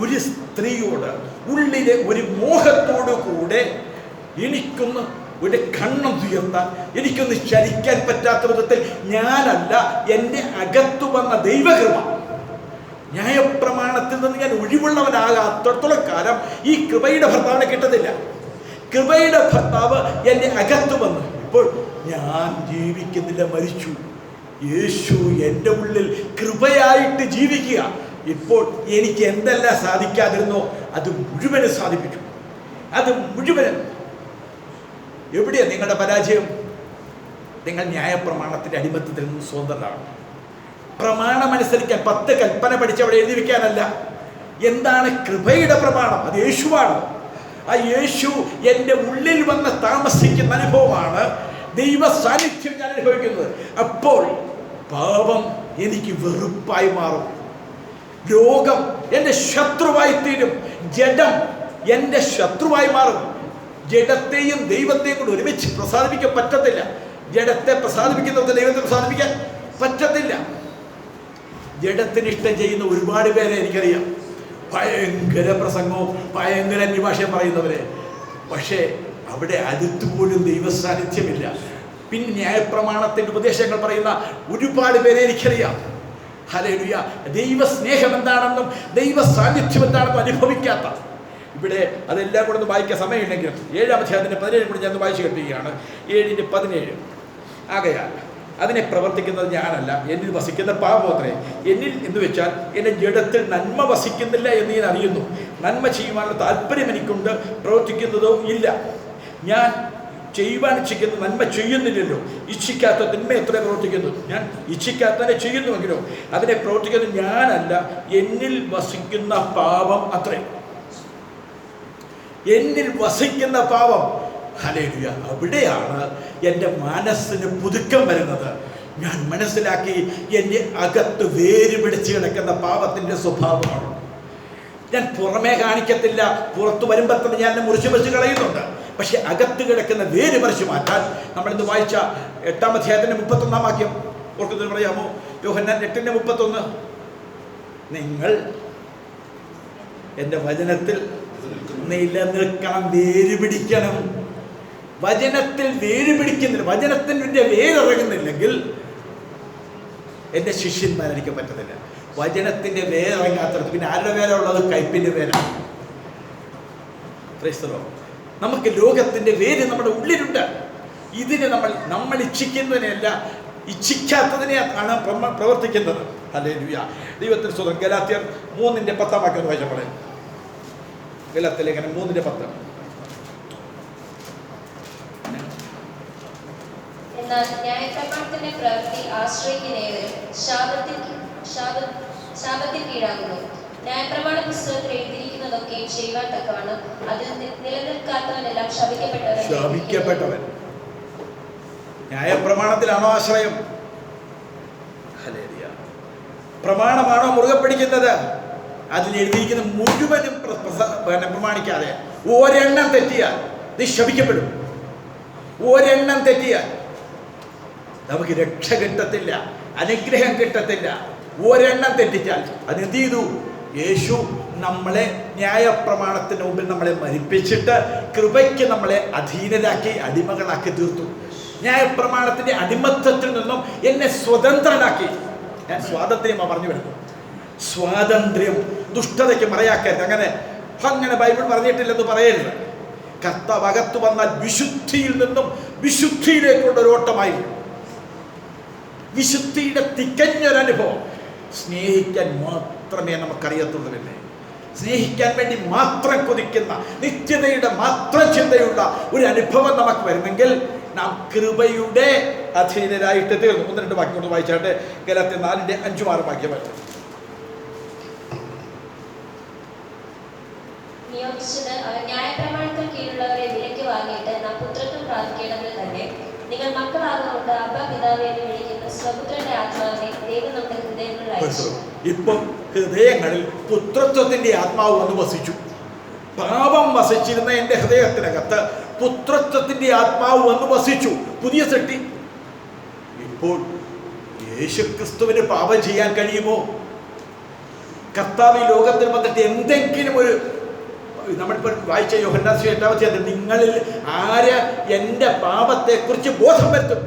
ഒരു സ്ത്രീയോട് ഉള്ളിലെ ഒരു മോഹത്തോടു കൂടെ എനിക്കൊന്ന് ഒരു കണ്ണം ഉയർത്താൻ, എനിക്കൊന്ന് ചലിക്കാൻ പറ്റാത്ത വിധത്തിൽ ഞാനല്ല, എൻ്റെ അകത്തു വന്ന ദൈവകൃപ. ന്യായപ്രമാണത്തിൽ നിന്ന് ഞാൻ ഒഴിവുള്ളവനാകാത്തോളം കാലം ഈ കൃപയുടെ ഭർത്താവിനെ കിട്ടത്തില്ല. കൃപയുടെ ഭർത്താവ് എൻ്റെ അകത്തു വന്നു. ഇപ്പോൾ ഞാൻ ജീവിക്കുന്നില്ല, മരിച്ചു. യേശു എൻ്റെ ഉള്ളിൽ കൃപയായിട്ട് ജീവിക്കുക. ഇപ്പോൾ എനിക്ക് എന്തെല്ലാം സാധിക്കാതിരുന്നോ അത് മുഴുവനും സാധിപ്പിച്ചു. അത് മുഴുവനും. എവിടെയാണ് നിങ്ങളുടെ പരാജയം? നിങ്ങൾ ന്യായപ്രമാണത്തിൻ്റെ അടിമത്തത്തിൽ നിന്ന് സ്വതന്ത്രരാണ്. പ്രമാണമനുസരിക്കാൻ 10 കൽപ്പന പഠിച്ച് അവിടെ എഴുതി വെക്കാനല്ല. എന്താണ് കൃപയുടെ പ്രമാണം? അത് യേശുവാണ്. ആ യേശു എൻ്റെ ഉള്ളിൽ വന്ന് താമസിക്കുന്ന അനുഭവമാണ് ദൈവ സാന്നിധ്യം ഞാൻ അനുഭവിക്കുന്നത്. അപ്പോൾ പാപം എനിക്ക് വെറുപ്പായി മാറും. ലോകം എൻ്റെ ശത്രുവായി തീരും. ജഡം എൻ്റെ ശത്രുവായി മാറും. ജഡത്തെയും ദൈവത്തെയും കൂടി ഒരുമിച്ച് പ്രസാദിപ്പിക്കാൻ പറ്റത്തില്ല. ജഡത്തെ പ്രസാദിപ്പിക്കുന്നവർക്ക് ദൈവത്തെ പ്രസാദിപ്പിക്കാൻ പറ്റത്തില്ല. ജഡത്തിന് ഇഷ്ടം ചെയ്യുന്ന ഒരുപാട് പേരെ എനിക്കറിയാം. ഭയങ്കര പ്രസംഗവും ഭയങ്കര അന്യഭാഷയും പറയുന്നവരെ. പക്ഷേ അവിടെ അടുത്തുപോലും ദൈവസാന്നിധ്യമില്ല. പിന്നെ ന്യായപ്രമാണത്തിൻ്റെ ഉപദേശങ്ങൾ പറയുന്ന ഒരുപാട് പേരെ എനിക്കറിയാം. ഹല്ലേലൂയ. ദൈവസ്നേഹം എന്താണെന്നും ദൈവ സാന്നിധ്യം എന്താണെന്നും അനുഭവിക്കാത്ത. ഇവിടെ അതെല്ലാം കൂടെ ഒന്ന് വായിക്കാൻ സമയമില്ലെങ്കിലും 7-ാം അധ്യായത്തിൻ്റെ 17 കൂടി ഞാൻ വായിച്ചു കേൾപ്പിക്കുകയാണ്. 7:17. ആകയാൽ അതിനെ പ്രവർത്തിക്കുന്നത് ഞാനല്ല, എന്നിൽ വസിക്കുന്ന പാപമത്രേ. എന്നിൽ എന്ന് വെച്ചാൽ എൻ്റെ ജഡത്തിൽ നന്മ വസിക്കുന്നില്ല എന്ന് ഞാൻ അറിയുന്നു. നന്മ ചെയ്യുവാനുള്ള താല്പര്യം എനിക്കുണ്ട്, പ്രവർത്തിക്കുന്നതോ ഇല്ല. ഞാൻ ചെയ്യുവാൻ ഇച്ഛിക്കുന്ന നന്മ ചെയ്യുന്നില്ലല്ലോ. ഇച്ഛിക്കാത്ത തിന്മ എത്ര പ്രവർത്തിക്കുന്നു? ഞാൻ ഇച്ഛിക്കാത്തതിനെ ചെയ്യുന്നുവെങ്കിലോ അതിനെ പ്രവർത്തിക്കുന്നത് ഞാനല്ല, എന്നിൽ വസിക്കുന്ന പാപം അത്രേ. എന്നിൽ വസിക്കുന്ന പാപം. ഹല്ലേലൂയ. അവിടെയാണ് എൻ്റെ മനസ്സിന് പുതുക്കം വരുന്നത്. ഞാൻ മനസ്സിലാക്കി എൻ്റെ അകത്ത് വേര് പിടിച്ച് കിടക്കുന്ന പാപത്തിൻ്റെ സ്വഭാവമാണ്. ഞാൻ പുറമേ കാണിക്കത്തില്ല, പുറത്തു വരുമ്പോൾ തന്നെ ഞാൻ മുറിച്ച് കളയുന്നുണ്ട്. പക്ഷെ അകത്ത് കിടക്കുന്ന വേര് പറിച്ചു മാറ്റാൻ നമ്മളിന്ന് വായിച്ച 8-ാം അധ്യായത്തിൻ്റെ 31-ാം വാക്യം ഓർക്കുന്നത് പറയാമോ? യോഹന്നാൻ 8:31. നിങ്ങൾ എൻ്റെ വചനത്തിൽ നിലനിൽക്കണം, വേര് പിടിക്കണം. വചനത്തിൽ വേര് പിടിക്കുന്നില്ല, വചനത്തിൻ്റെ വേരിറങ്ങുന്നില്ലെങ്കിൽ എൻ്റെ ശിഷ്യന്മാരെനിക്ക് പറ്റത്തില്ല. വചനത്തിൻ്റെ വേരിറങ്ങാത്തത് പിന്നെ ആരുടെ വേല ഉള്ളത്? കയ്പിൻ്റെ വേലാണ്. നമുക്ക് ലോകത്തിൻ്റെ വേര് നമ്മുടെ ഉള്ളിലുണ്ട്. ഇതിനെ നമ്മൾ ഇച്ഛിക്കുന്നതിനെയല്ല, ഇച്ഛിക്കാത്തതിനെ ആണ് പ്രവർത്തിക്കുന്നത്. ഹല്ലേലൂയ. ദൈവത്തിന് സ്തോത്രം. ഗലാത്യർ 3:10 വാക്യം വായിച്ചപ്പോൾ, ഗലാത്യ ലേഖനം 3:10. എന്നാൽ ന്യായപ്രമാണത്തിന്റെ പ്രവൃത്തി ആശ്രയിക്കുന്നവരും ശാപത്തിൽ കീഴാകുന്നു. ന്യായപ്രമാണ പുസ്തകത്തിൽ എഴുതിയിരിക്കുന്നതൊക്കെ ചെയ്യുവാൻ തക്കവണ്ണം അതിൽ നിലനിൽക്കാത്തവനെല്ലാം ശപിക്കപ്പെട്ടവൻ. ന്യായപ്രമാണത്തിലാണോ ആശ്രയം? ഹല്ലേലൂയ. പ്രമാണമാണോ മുറുകെ പിടിക്കുന്നത്? അതിൽ എഴുതിയിരിക്കുന്ന മുഴുവനും പ്രമാണിക്കാതെ ഒരെണ്ണം തെറ്റിയാൽ നീ ശപിക്കപ്പെടും. ഒരെണ്ണം തെറ്റിയാൽ നമുക്ക് രക്ഷ കിട്ടത്തില്ല, അനുഗ്രഹം കിട്ടത്തില്ല. ഒരെണ്ണം തെറ്റിച്ചാൽ അതെന്ത് ചെയ്തു? യേശു നമ്മളെ ന്യായപ്രമാണത്തിന് മുമ്പിൽ നമ്മളെ മരിപ്പിച്ചിട്ട് കൃപയ്ക്ക് നമ്മളെ അധീനരാക്കി അടിമകളാക്കി തീർത്തു. ന്യായപ്രമാണത്തിൻ്റെ അടിമത്തത്തിൽ നിന്നും എന്നെ സ്വതന്ത്രനാക്കി. ഞാൻ സ്വാതന്ത്ര്യമാണ് പറഞ്ഞു വരുന്നു. സ്വാതന്ത്ര്യം ദുഷ്ടതയ്ക്ക് മറയാക്കരുത്. അങ്ങനെ ബൈബിൾ പറഞ്ഞിട്ടില്ലെന്ന് പറയരുത്. കർത്താവ് അകത്തു വന്നാൽ വിശുദ്ധിയിൽ നിന്നും വിശുദ്ധിയിലേക്കുള്ള ഒരു ഓട്ടമായി, വിശുദ്ധിയുടെ തികഞ്ഞൊരനുഭവം. സ്നേഹിക്കാൻ മാത്രമേ നമുക്കറിയത്തുള്ളൂ. പിന്നെ സ്നേഹിക്കാൻ വേണ്ടി മാത്രം കൊതിക്കുന്ന, നിത്യതയുടെ മാത്രം ചിന്തയുള്ള ഒരു അനുഭവം നമുക്ക് വരുമെങ്കിൽ നാം കൃപയുടെ അധീനരായിട്ട് തീർന്നു. 1-2 വാക്യം കൊണ്ട് വായിച്ചാട്ടെ. ഗലാത്യ 4:5-6 വാക്യം വരെ. നിയോഗിച്ചത് അവൻ ന്യായപ്രമാണത്തിൽ കീഴുള്ളവരെ വിലയ്ക്ക് വാങ്ങിയിട്ട് നാം പുത്രത്വം പ്രാപിക്കേണ്ടതിന് തന്നെ നിങ്ങൾ മക്കളാകുകൊണ്ട് അബ്ബാ പിതാവേ എന്ന് വിളിക്കുന്ന സ്വപുത്രന്റെ ആത്മാവിനെ ദൈവം നമ്മുടെ ഹൃദയങ്ങളിൽ അയച്ചു. ഇപ്പം ഹൃദയങ്ങളിൽ പുത്രത്വത്തിൻ്റെ ആത്മാവ് വന്ന് വസിച്ചു. പാപം വസിച്ചിരുന്ന എൻ്റെ ഹൃദയത്തിനകത്ത് പുത്രത്വത്തിൻ്റെ ആത്മാവ് വന്ന് വസിച്ചു. പുതിയ സൃഷ്ടി. ഇപ്പോൾ യേശുക്രിസ്തുവിന് പാപം ചെയ്യാൻ കഴിയുമോ? കർത്താവ് ഈ ലോകത്തിൽ വന്നിട്ട് എന്തെങ്കിലും ഒരു, നമ്മളിപ്പോൾ വായിച്ച യോഹന്നാൻ സുവിശേഷം 8-ാം അധ്യായത്തിൽ, നിങ്ങളിൽ ആര് എൻ്റെ പാപത്തെക്കുറിച്ച് ബോധം വരുത്തും?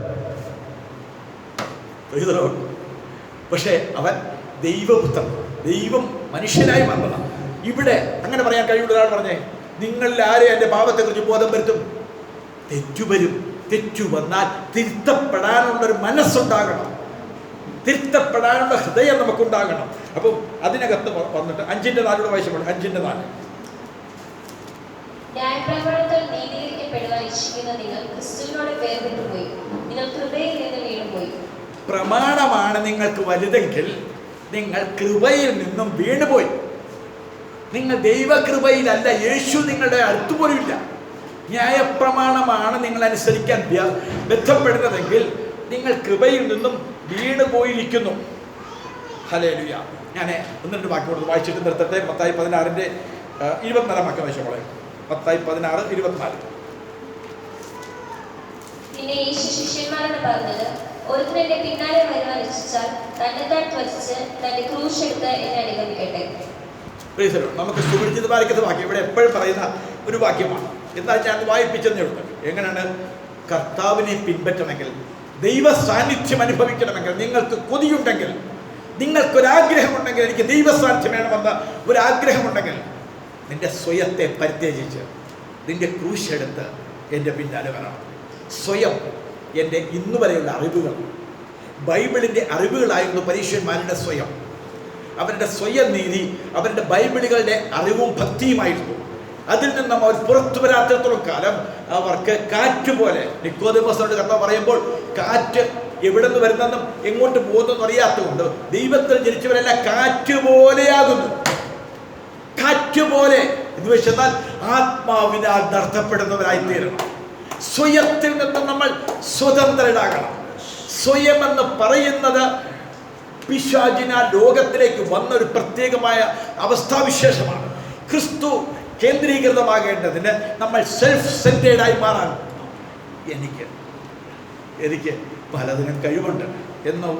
പക്ഷേ അവൻ ദൈവപുത്രൻ, ദൈവം മനുഷ്യനായി വന്നതാണ്. ഇവിടെ അങ്ങനെ പറയാൻ കഴിയുള്ള ഒരാൾ പറഞ്ഞേ, നിങ്ങളിൽ ആരെ എൻ്റെ പാപത്തെക്കുറിച്ച് ബോധം വരുത്തും? തെറ്റുവരും. തെറ്റു വന്നാൽ തിരുത്തപ്പെടാനുള്ളൊരു മനസ്സുണ്ടാകണം, തിരുത്തപ്പെടാനുള്ള ഹൃദയം നമുക്കുണ്ടാകണം. അപ്പം അതിനകത്ത് വന്നിട്ട് 5:4 വായിച്ചപ്പോൾ 5:4 ന്യായപ്രമാണത്താൽ നീതീകരിക്കപ്പെടുവാൻ ഇച്ഛിക്കുന്ന നിങ്ങൾ ക്രിസ്തുവിനോട് വേർപെട്ടുപോയി, നിങ്ങൾ കൃപയിൽ നിന്ന് വീണുപോയി. പ്രമാണമാണ് നിങ്ങൾക്ക് വലുതെങ്കിൽ നിങ്ങൾ കൃപയിൽ നിന്നും വീണുപോയി. നിങ്ങൾ ദൈവകൃപയിലല്ല, യേശു നിങ്ങളുടെ അടുത്തുപോലുമില്ല. ന്യായപ്രമാണമാണ് നിങ്ങൾ അനുസരിക്കാൻ ബന്ധപ്പെടുന്നതെങ്കിൽ നിങ്ങൾ കൃപയിൽ നിന്നും വീണുപോയിരിക്കുന്നു. ഹല്ലേലൂയ. ഞാൻ 1-2 വാക്യം കൊടുത്ത് വായിച്ചിട്ട് നിർത്തട്ടെ. മത്തായി 16:24 വാക്യം വായിച്ചോളെ. മത്തായി 16:24. പിന്നെ യേശു ശിഷ്യന്മാരോട് പറഞ്ഞത്, ഒരുത്തൻ എന്റെ പിന്നാലെ വരുവാൻ ഇച്ഛിച്ചാൽ തന്നെത്താൻ ത്വജിച്ച് തന്റെ ക്രൂശ് എടുത്ത് എന്നെ അനുഗമിക്കട്ടെ. നമുക്ക് സുപരിചിത വാക്യത്തെ വാക്യം ഇവിടെ എപ്പോഴും പറയുന്ന ഒരു വാക്യമാണ്. എന്നാൽ ഞാൻ വായിപ്പിച്ചെന്നേ ഉള്ളൂ. എങ്ങനെയാണ്? കർത്താവിനെ പിൻപറ്റണമെങ്കിൽ, ദൈവ സാന്നിധ്യം അനുഭവിക്കണമെങ്കിൽ, നിങ്ങൾക്ക് കൊതിയുണ്ടെങ്കിൽ, നിങ്ങൾക്കൊരാഗ്രഹമുണ്ടെങ്കിൽ, എനിക്ക് ദൈവ സാന്നിധ്യം വേണമെന്ന ഒരാഗ്രഹമുണ്ടെങ്കിൽ, നിന്റെ സ്വയത്തെ പരിത്യജിച്ച് നിന്റെ ക്രൂശെടുത്ത് എൻ്റെ പിന്നാലെ വരണം. സ്വയം, എൻ്റെ ഇന്നു വരെയുള്ള അറിവുകൾ, ബൈബിളിൻ്റെ അറിവുകളായിരുന്നു പരീക്ഷന്മാരുടെ സ്വയം. അവരുടെ സ്വയം നീതി അവരുടെ ബൈബിളുകളുടെ അറിവും ഭക്തിയുമായിരുന്നു. അതിൽ നിന്നും അവർ പുറത്തു വരാത്തിടത്തോളം കാലം അവർക്ക് കാറ്റ് പോലെ, നിക്കോദെമോസിനോട് കർത്താവ് പറയുമ്പോൾ കാറ്റ് എവിടെ നിന്ന് വരുന്നെന്നും എങ്ങോട്ട് പോകുന്നെന്നും അറിയാത്തതുകൊണ്ട് ദൈവത്തിൽ ജനിച്ചവരെല്ലാം കാറ്റ് പോലെയാകുന്നു. കാറ്റ് പോലെ എന്ന് വെച്ചാൽ ആത്മാവിനാൽ നടത്തപ്പെടുന്നവരായി തീരണം. സ്വയത്തിൽ നിന്നും നമ്മൾ സ്വതന്ത്രരാകണം. സ്വയം എന്ന് പറയുന്നത് പിശാചിനാൽ ലോകത്തിലേക്ക് വന്നൊരു പ്രത്യേകമായ അവസ്ഥാവിശേഷമാണ്. ക്രിസ്തു കേന്ദ്രീകൃതമാകേണ്ടതിന് നമ്മൾ സെൽഫ് സെൻറ്റേഡായി മാറാൻ, എനിക്ക് പലതിനും കഴിവുണ്ട് എന്നോ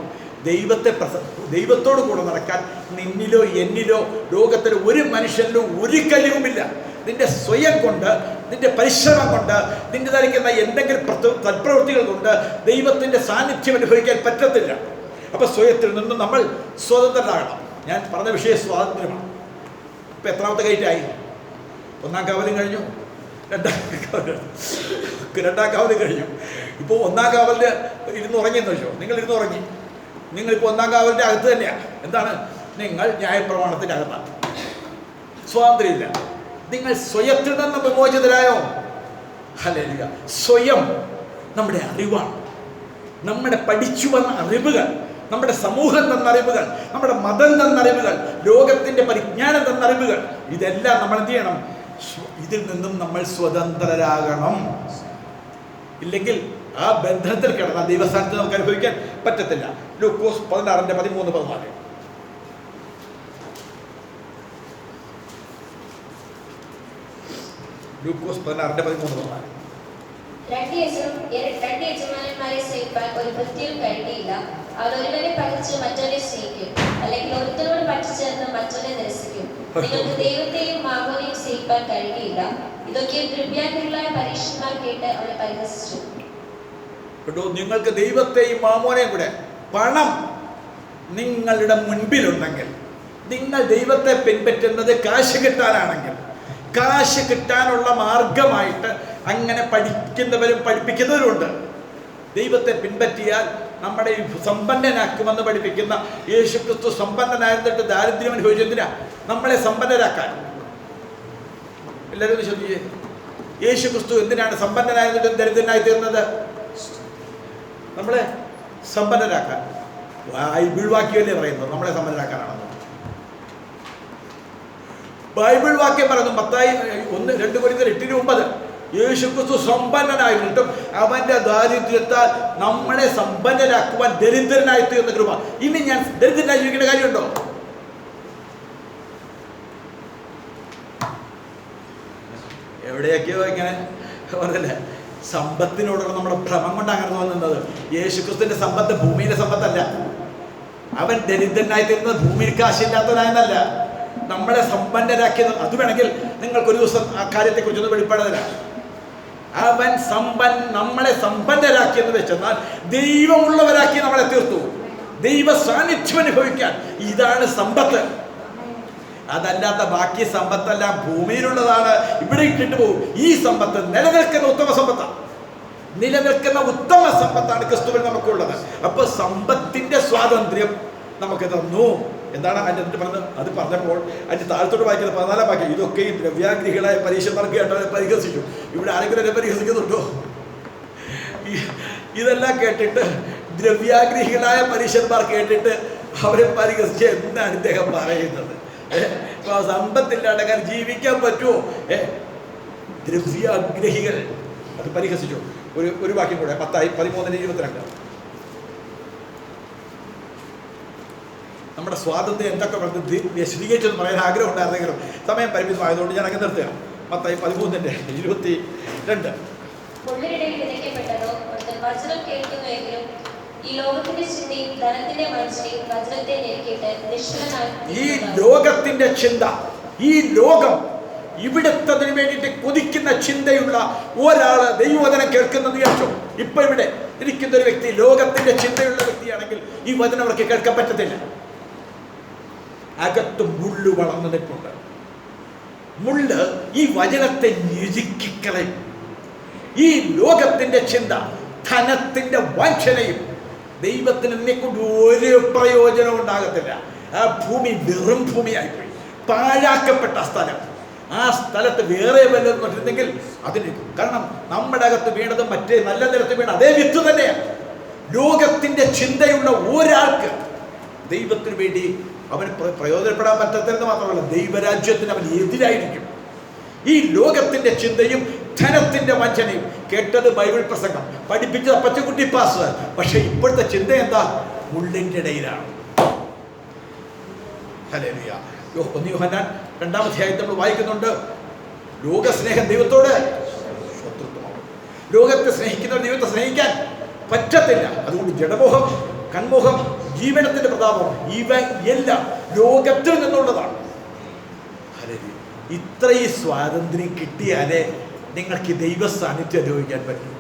ദൈവത്തോടു കൂടെ നടക്കാൻ നിന്നിലോ എന്നിലോ ലോകത്തിലെ ഒരു മനുഷ്യനിലോ ഒരു കഴിവുമില്ല. നിന്റെ സ്വയം കൊണ്ട്, നിന്റെ പരിശ്രമം കൊണ്ട്, നിന്റെ ധരിക്കുന്ന എന്തെങ്കിലും തൽപ്രവൃത്തികൾ കൊണ്ട് ദൈവത്തിൻ്റെ സാന്നിധ്യം അനുഭവിക്കാൻ പറ്റത്തില്ല. അപ്പോൾ സ്വയത്തിൽ നിന്നും നമ്മൾ സ്വതന്ത്രരാകണം. ഞാൻ പറഞ്ഞ വിഷയം സ്വാതന്ത്ര്യമാണ്. ഇപ്പം എത്രാമത്തെ കയറ്റായി? 1-ാം കാവലും കഴിഞ്ഞു, 2-ാം കാവലും കഴിഞ്ഞു. ഇപ്പോൾ 1-ാം കാവലിൽ ഇരുന്ന് ഉറങ്ങിയെന്ന് വെച്ചോ. നിങ്ങൾ ഇരുന്ന് ഉറങ്ങി. നിങ്ങളിപ്പോൾ 1-ാം കാവലിൻ്റെ അകത്ത് തന്നെയാണ്. എന്താണ്? നിങ്ങൾ ന്യായപ്രമാണത്തിൻ്റെ അകത്താണ്. സ്വാതന്ത്ര്യമില്ല. നിങ്ങൾ സ്വയത്തിൽ നിന്ന് വിമോചിതരായോ? ഹല്ലേലൂയ. സ്വയം നമ്മുടെ അറിവാണ്. നമ്മുടെ പഠിച്ചു വന്ന അറിവുകൾ, നമ്മുടെ സമൂഹം തന്ന അറിവുകൾ, നമ്മുടെ മതം തന്ന അറിവുകൾ, ലോകത്തിൻ്റെ പരിജ്ഞാനം തന്ന അറിവുകൾ, ഇതെല്ലാം നമ്മൾ എന്ത് ചെയ്യണം? ഇതിൽ നിന്നും നമ്മൾ സ്വതന്ത്രരാകണം. ഇല്ലെങ്കിൽ ആ ബന്ധനത്തിൽ കിടന്നാൽ ദൈവസ്ഥാനത്ത് നമുക്ക് അനുഭവിക്കാൻ പറ്റത്തില്ല. ലൂക്കോസ് 16:13-14. ലൂക്കോസ് 16:13-14. രണ്ട് യജമാനന്മാരെ സേവിപ്പാൻ ഒരു ഭൃത്യനും കഴിയുകയില്ല. അവർ ഒരുവനെ പകച്ച് മറ്റവനെ സ്നേഹിക്കും, അല്ലെങ്കിൽ ഒരുത്തനോട് പറ്റിച്ചേർന്ന് മറ്റവനെ നിരസിക്കും. നിങ്ങൾക്ക് ദൈവത്തെയും മാമോനെയും സേവിപ്പാൻ കഴിയുകയില്ല. ഇതൊക്കെ ദ്രവ്യാഗ്രഹികളായ പരീക്ഷന്മാർ കേട്ട് അവരെ പരിഹസിച്ചു. നിങ്ങൾക്ക് ദൈവത്തെയും മാമോനെയും കൂടെ, പണം നിങ്ങളുടെ മുൻപിലുണ്ടെങ്കിൽ, നിങ്ങൾ ദൈവത്തെ പിൻപറ്റുന്നത് കാശ് കിട്ടാനാണെങ്കിൽ, കാശ് കിട്ടാനുള്ള മാർഗമായിട്ട് അങ്ങനെ പഠിക്കുന്നവരും പഠിപ്പിക്കുന്നവരുണ്ട്. ദൈവത്തെ പിൻപറ്റിയാൽ നമ്മുടെ സമ്പന്നനാക്കുമെന്ന് പഠിപ്പിക്കുന്ന യേശുക്രിസ്തു സമ്പന്നനായിരുന്നിട്ട് ദാരിദ്ര്യം അനുഭവിച്ചതിനാ നമ്മളെ സമ്പന്നരാക്കാൻ. എല്ലാവരും ശ്രദ്ധിച്ചേ. യേശുക്രിസ്തു എന്തിനാണ് സമ്പന്നനായിരുന്നിട്ടും ദരിദ്രനായി തീർന്നത്? നമ്മളെ സമ്പന്നരാക്കാൻ. ബൈബിൾ വാക്യമല്ലേ പറയുന്നത് നമ്മളെ സമ്പന്നരാക്കാനാണെന്ന്? ബൈബിൾ വാക്യം പറയുന്നു. മത്തായി 1-2 കൊരിന്ത്യർ 8:9. യേശുക്രിസ്തു സമ്പന്നനായിരുന്നിട്ടും അവന്റെ ദാരിദ്ര്യത്താൽ നമ്മളെ സമ്പന്നരാക്കുവാൻ ദരിദ്രനായി തീർന്ന കൃപ. ഇനി ഞാൻ ദരിദ്രനായി ജീവിക്കേണ്ട കാര്യമുണ്ടോ? എവിടെയൊക്കെയോ ഇങ്ങനെ പറഞ്ഞല്ലേ, സമ്പത്തിനോടുള്ള നമ്മുടെ ഭ്രമം കൊണ്ട് അങ്ങനെ തോന്നുന്നത്. യേശുക്രിസ്തുവിന്റെ സമ്പത്ത് ഭൂമിയിലെ സമ്പത്തല്ല. അവൻ ദരിദ്രനായി തീർന്നത് ഭൂമിയിൽ കാശില്ലാത്തവനായെന്നല്ല, നമ്മളെ സമ്പന്നരാക്കിയത്. അത് വേണമെങ്കിൽ നിങ്ങൾക്കൊരു ദിവസം ആ കാര്യത്തെക്കുറിച്ചൊന്ന് വെളിപ്പെടുന്നില്ല. അവൻ നമ്മളെ സമ്പന്നരാക്കിയെന്ന് വെച്ചെന്നാൽ ദൈവമുള്ളവരാക്കി നമ്മളെ തീർത്തു. ദൈവ സാന്നിധ്യം അനുഭവിക്കാൻ ഇതാണ് സമ്പത്ത്. അതല്ലാത്ത ബാക്കി സമ്പത്തെല്ലാം ഭൂമിയിലുള്ളതാണ്, ഇവിടെ ഇട്ടിട്ട് പോകും. ഈ സമ്പത്ത് നിലനിൽക്കുന്ന ഉത്തമ സമ്പത്താണ്. നിലനിൽക്കുന്ന ഉത്തമ സമ്പത്താണ് ക്രിസ്തുവിൽ നമുക്കുള്ളത്. അപ്പൊ സമ്പത്തിന്റെ സ്വാതന്ത്ര്യം നമുക്ക് തന്നു. എന്താണ് അതിൻ്റെ പറഞ്ഞത്? അത് പറഞ്ഞപ്പോൾ അതിൻ്റെ താഴത്തോട്ട് വായിക്കുന്നത് 14 വാക്യം. ഇതൊക്കെ ഈ ദ്രവ്യാഗ്രഹികളായ പരീക്ഷന്മാർക്ക് കേട്ടവരെ പരിഹസിച്ചു. ഇവിടെ ആരെങ്കിലും എന്നെ പരിഹസിക്കുന്നുണ്ടോ? ഇതെല്ലാം കേട്ടിട്ട് ദ്രവ്യാഗ്രഹികളായ പരീക്ഷന്മാർ കേട്ടിട്ട് അവരെ പരിഹസിച്ച് എന്താണ് ഇദ്ദേഹം പറയുന്നത്? സമ്പത്തില്ലാണ്ടക്കാൻ ജീവിക്കാൻ പറ്റുമോ? ദ്രവ്യാഗ്രഹികൾ അത് പരിഹസിച്ചു. ഒരു വാക്യം കൂടെ 10:13-22. നമ്മുടെ സ്വാതന്ത്ര്യം എന്തൊക്കെ വിശദീകരിച്ചെന്ന് പറയാൻ ആഗ്രഹം ഉണ്ടായിരുന്നെങ്കിലും സമയം പരിമിതമായതുകൊണ്ട് ഞാൻ അങ്ങ് നിർത്തുക. 10:13-22. ഈ ലോകത്തിന്റെ ചിന്ത, ഈ ലോകം ഇവിടുത്തതിന് വേണ്ടിയിട്ട് കൊതിക്കുന്ന ചിന്തയുള്ള ഒരാള് ദൈവവചനം കേൾക്കുന്നത് വിചാരിച്ചോ. ഇപ്പൊ ഇവിടെ ഇരിക്കുന്ന ഒരു വ്യക്തി ലോകത്തിന്റെ ചിന്തയുള്ള വ്യക്തിയാണെങ്കിൽ ഈ വചനം അവർക്ക് കേൾക്കാൻ പറ്റത്തില്ല. അകത്ത് മുള്ളു വളർന്നു നിൽപ്പുണ്ട്. മുള്ള് ഈ വചനത്തെ ഞെരുക്കിക്കളയും. ഈ ലോകത്തിന്റെ ചിന്ത, ധനത്തിന്റെ വഞ്ചനയും ദൈവത്തിന് എന്നെക്കൊണ്ട് ഒരു പ്രയോജനം ഉണ്ടാകത്തില്ല. ആ ഭൂമി വെറും ഭൂമിയായിപ്പോയി, പാഴാക്കപ്പെട്ട സ്ഥലം. ആ സ്ഥലത്ത് വേറെ വല്ലതും നട്ടിരുന്നെങ്കിൽ അതിന്, കാരണം നമ്മുടെ അകത്ത് വീണത് മറ്റേ നല്ല നിലത്ത് വീണ അതേ വിത്ത് തന്നെയാണ്. ലോകത്തിന്റെ ചിന്തയുള്ള ഒരാൾക്ക് ദൈവത്തിന് വേണ്ടി അവന് പ്രയോജനപ്പെടാൻ പറ്റത്തില്ലെന്ന് മാത്രമല്ല, ദൈവരാജ്യത്തിന് അവൻ എതിരായിരിക്കും. ഈ ലോകത്തിന്റെ ചിന്തയും ധനത്തിന്റെ വഞ്ചനയും. കേട്ടത് ബൈബിൾ പ്രസംഗം, പഠിപ്പിച്ചത് പച്ചക്കുട്ടി പാസ്. പക്ഷെ ഇപ്പോഴത്തെ ചിന്ത എന്താ? മുള്ളിന്റെ ഇടയിലാണ്. ഹല്ലേലൂയ. 1 യോഹന്നാൻ 2-ാം അധ്യായത്തിൽ നമ്മൾ വായിക്കുന്നുണ്ട്, ലോകസ്നേഹം ദൈവത്തോട് ശത്രുത്വമാണ്. ലോകത്തെ സ്നേഹിക്കുന്നവർ ദൈവത്തെ സ്നേഹിക്കാൻ പറ്റത്തില്ല. അതുകൊണ്ട് ജഡമോഹം, കൺമോഹം, ജീവനത്തിന്റെ പ്രതാപം, ഇവ എല്ലാം ലോകത്തിൽ നിന്നുള്ളതാണ്. ഇത്രയും സ്വാതന്ത്ര്യം കിട്ടിയാലേ നിങ്ങൾക്ക് ദൈവ സാന്നിധ്യം അനുഭവിക്കാൻ പറ്റും.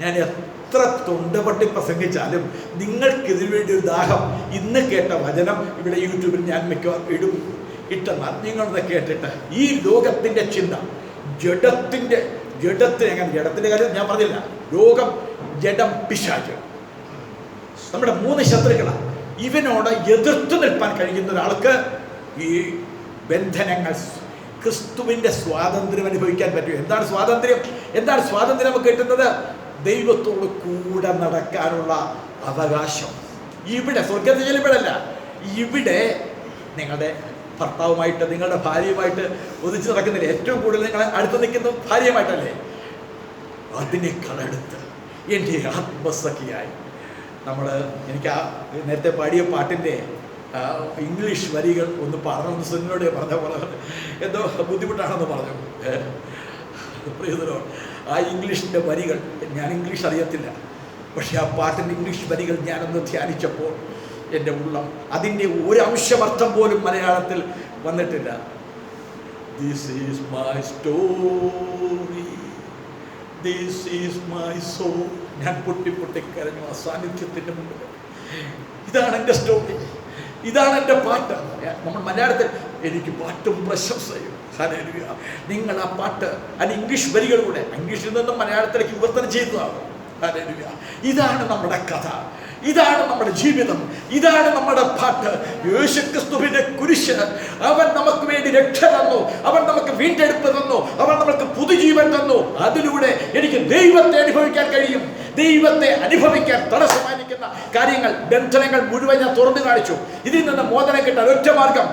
ഞാൻ എത്ര തൊണ്ടപൊട്ടി പ്രസംഗിച്ചാലും നിങ്ങൾക്കിതിനു വേണ്ടി ഒരു ദാഹം, ഇന്ന് കേട്ട വചനം ഇവിടെ യൂട്യൂബിൽ ഞാൻ മിക്കവാറും ഇട്ടെന്നാൽ നിങ്ങളത് കേട്ടിട്ട് ഈ ലോകത്തിന്റെ ചിന്ത, ജഡത്തിന് എങ്ങനെ, ജഡത്തിന്റെ കാര്യം ഞാൻ പറഞ്ഞില്ല. ലോകം, ജഡം, പിശാച്, നമ്മുടെ 3 ശത്രുക്കളാണ്. ഇവനോട് എതിർത്ത് നിൽപ്പാൻ കഴിയുന്ന ഒരാൾക്ക് ഈ ബന്ധനങ്ങൾ, ക്രിസ്തുവിന്റെ സ്വാതന്ത്ര്യം അനുഭവിക്കാൻ പറ്റും. എന്താണ് സ്വാതന്ത്ര്യം? എന്താണ് സ്വാതന്ത്ര്യം നമുക്ക് കിട്ടുന്നത്? ദൈവത്തോട് കൂടെ നടക്കാനുള്ള അവകാശം. ഇവിടെ സ്വർഗത്തിൽ ചെല്ലുമ്പോഴല്ല, ഇവിടെ നിങ്ങളുടെ ഭർത്താവുമായിട്ട്, നിങ്ങളുടെ ഭാര്യയുമായിട്ട് ഒന്നിച്ച് നടക്കുന്നില്ല. ഏറ്റവും കൂടുതൽ നിങ്ങൾ അടുത്ത് നിൽക്കുന്ന ഭാര്യയുമായിട്ടല്ലേ? അതിനേക്കാൾ അടുത്ത് എൻ്റെ ആത്മസഖിയായി എനിക്ക് ആ നേരത്തെ പാടിയ പാട്ടിൻ്റെ ഇംഗ്ലീഷ് വരികൾ ഒന്ന് പറഞ്ഞു, സുനിനോട് പറഞ്ഞ പോലെ എന്തോ ബുദ്ധിമുട്ടാണെന്ന് പറഞ്ഞു. പ്രിയതരോ, ആ ഇംഗ്ലീഷിൻ്റെ വരികൾ, ഞാൻ ഇംഗ്ലീഷ് അറിയത്തില്ല, പക്ഷെ ആ പാട്ടിൻ്റെ ഇംഗ്ലീഷ് വരികൾ ഞാനൊന്ന് ധ്യാനിച്ചപ്പോൾ എൻ്റെ ഉള്ളം, അതിൻ്റെ ഒരംശമർത്ഥം പോലും മലയാളത്തിൽ വന്നിട്ടില്ല. This is my story, this is my soul. ഞാൻ പൊട്ടിക്കരഞ്ഞു ആ സാന്നിധ്യത്തിൻ്റെ മുമ്പിൽ. ഇതാണ് എൻ്റെ സ്റ്റോറി, ഇതാണ് എൻ്റെ പാട്ട്. നമ്മൾ മലയാളത്തിൽ എനിക്ക് പാട്ടും പ്രശംസയും. ഹല്ലേലൂയ. നിങ്ങൾ ആ പാട്ട്, അത് ഇംഗ്ലീഷ് വരികളിലൂടെ ഇംഗ്ലീഷിൽ നിന്നും മലയാളത്തിലേക്ക് വിവർത്തനം ചെയ്തതാണ്. ഹല്ലേലൂയ. ഇതാണ് നമ്മുടെ കഥ, ഇതാണ് നമ്മുടെ ജീവിതം, ഇതാണ് നമ്മുടെ പാട്ട്. യേശുക്രിസ്തുവിന്റെ കുരിശ്, അവൻ നമുക്ക് വേണ്ടി രക്ഷ തന്നു, അവൻ നമുക്ക് വീണ്ടെടുപ്പ് തന്നു, അവൻ നമുക്ക് പുതുജീവൻ തന്നു. അതിലൂടെ എനിക്ക് ദൈവത്തെ അനുഭവിക്കാൻ കഴിയും. ദൈവത്തെ അനുഭവിക്കാൻ തടസ്സമായിരിക്കുന്ന കാര്യങ്ങൾ, ബന്ധനങ്ങൾ മുഴുവൻ ഞാൻ തുറന്നു കാണിച്ചു. ഇതിൽ നിന്ന് മോചനം കിട്ടാൻ ഒറ്റ മാർഗം,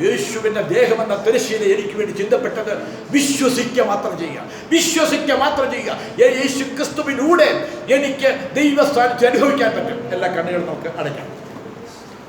യേശുവിന്റെ ദേഹമെന്ന തിരശ്ശീല എനിക്ക് വേണ്ടി ചിന്തപ്പെട്ടത് വിശ്വസിക്കുക മാത്രം ചെയ്യുക, വിശ്വസിക്കുക മാത്രം ചെയ്യുക. യേശു ക്രിസ്തുവിലൂടെ എനിക്ക് ദൈവ സാന്നിധ്യം അനുഭവിക്കാൻ പറ്റും. എല്ലാ കണ്ണുകളും നമുക്ക് അടയ്ക്കാം.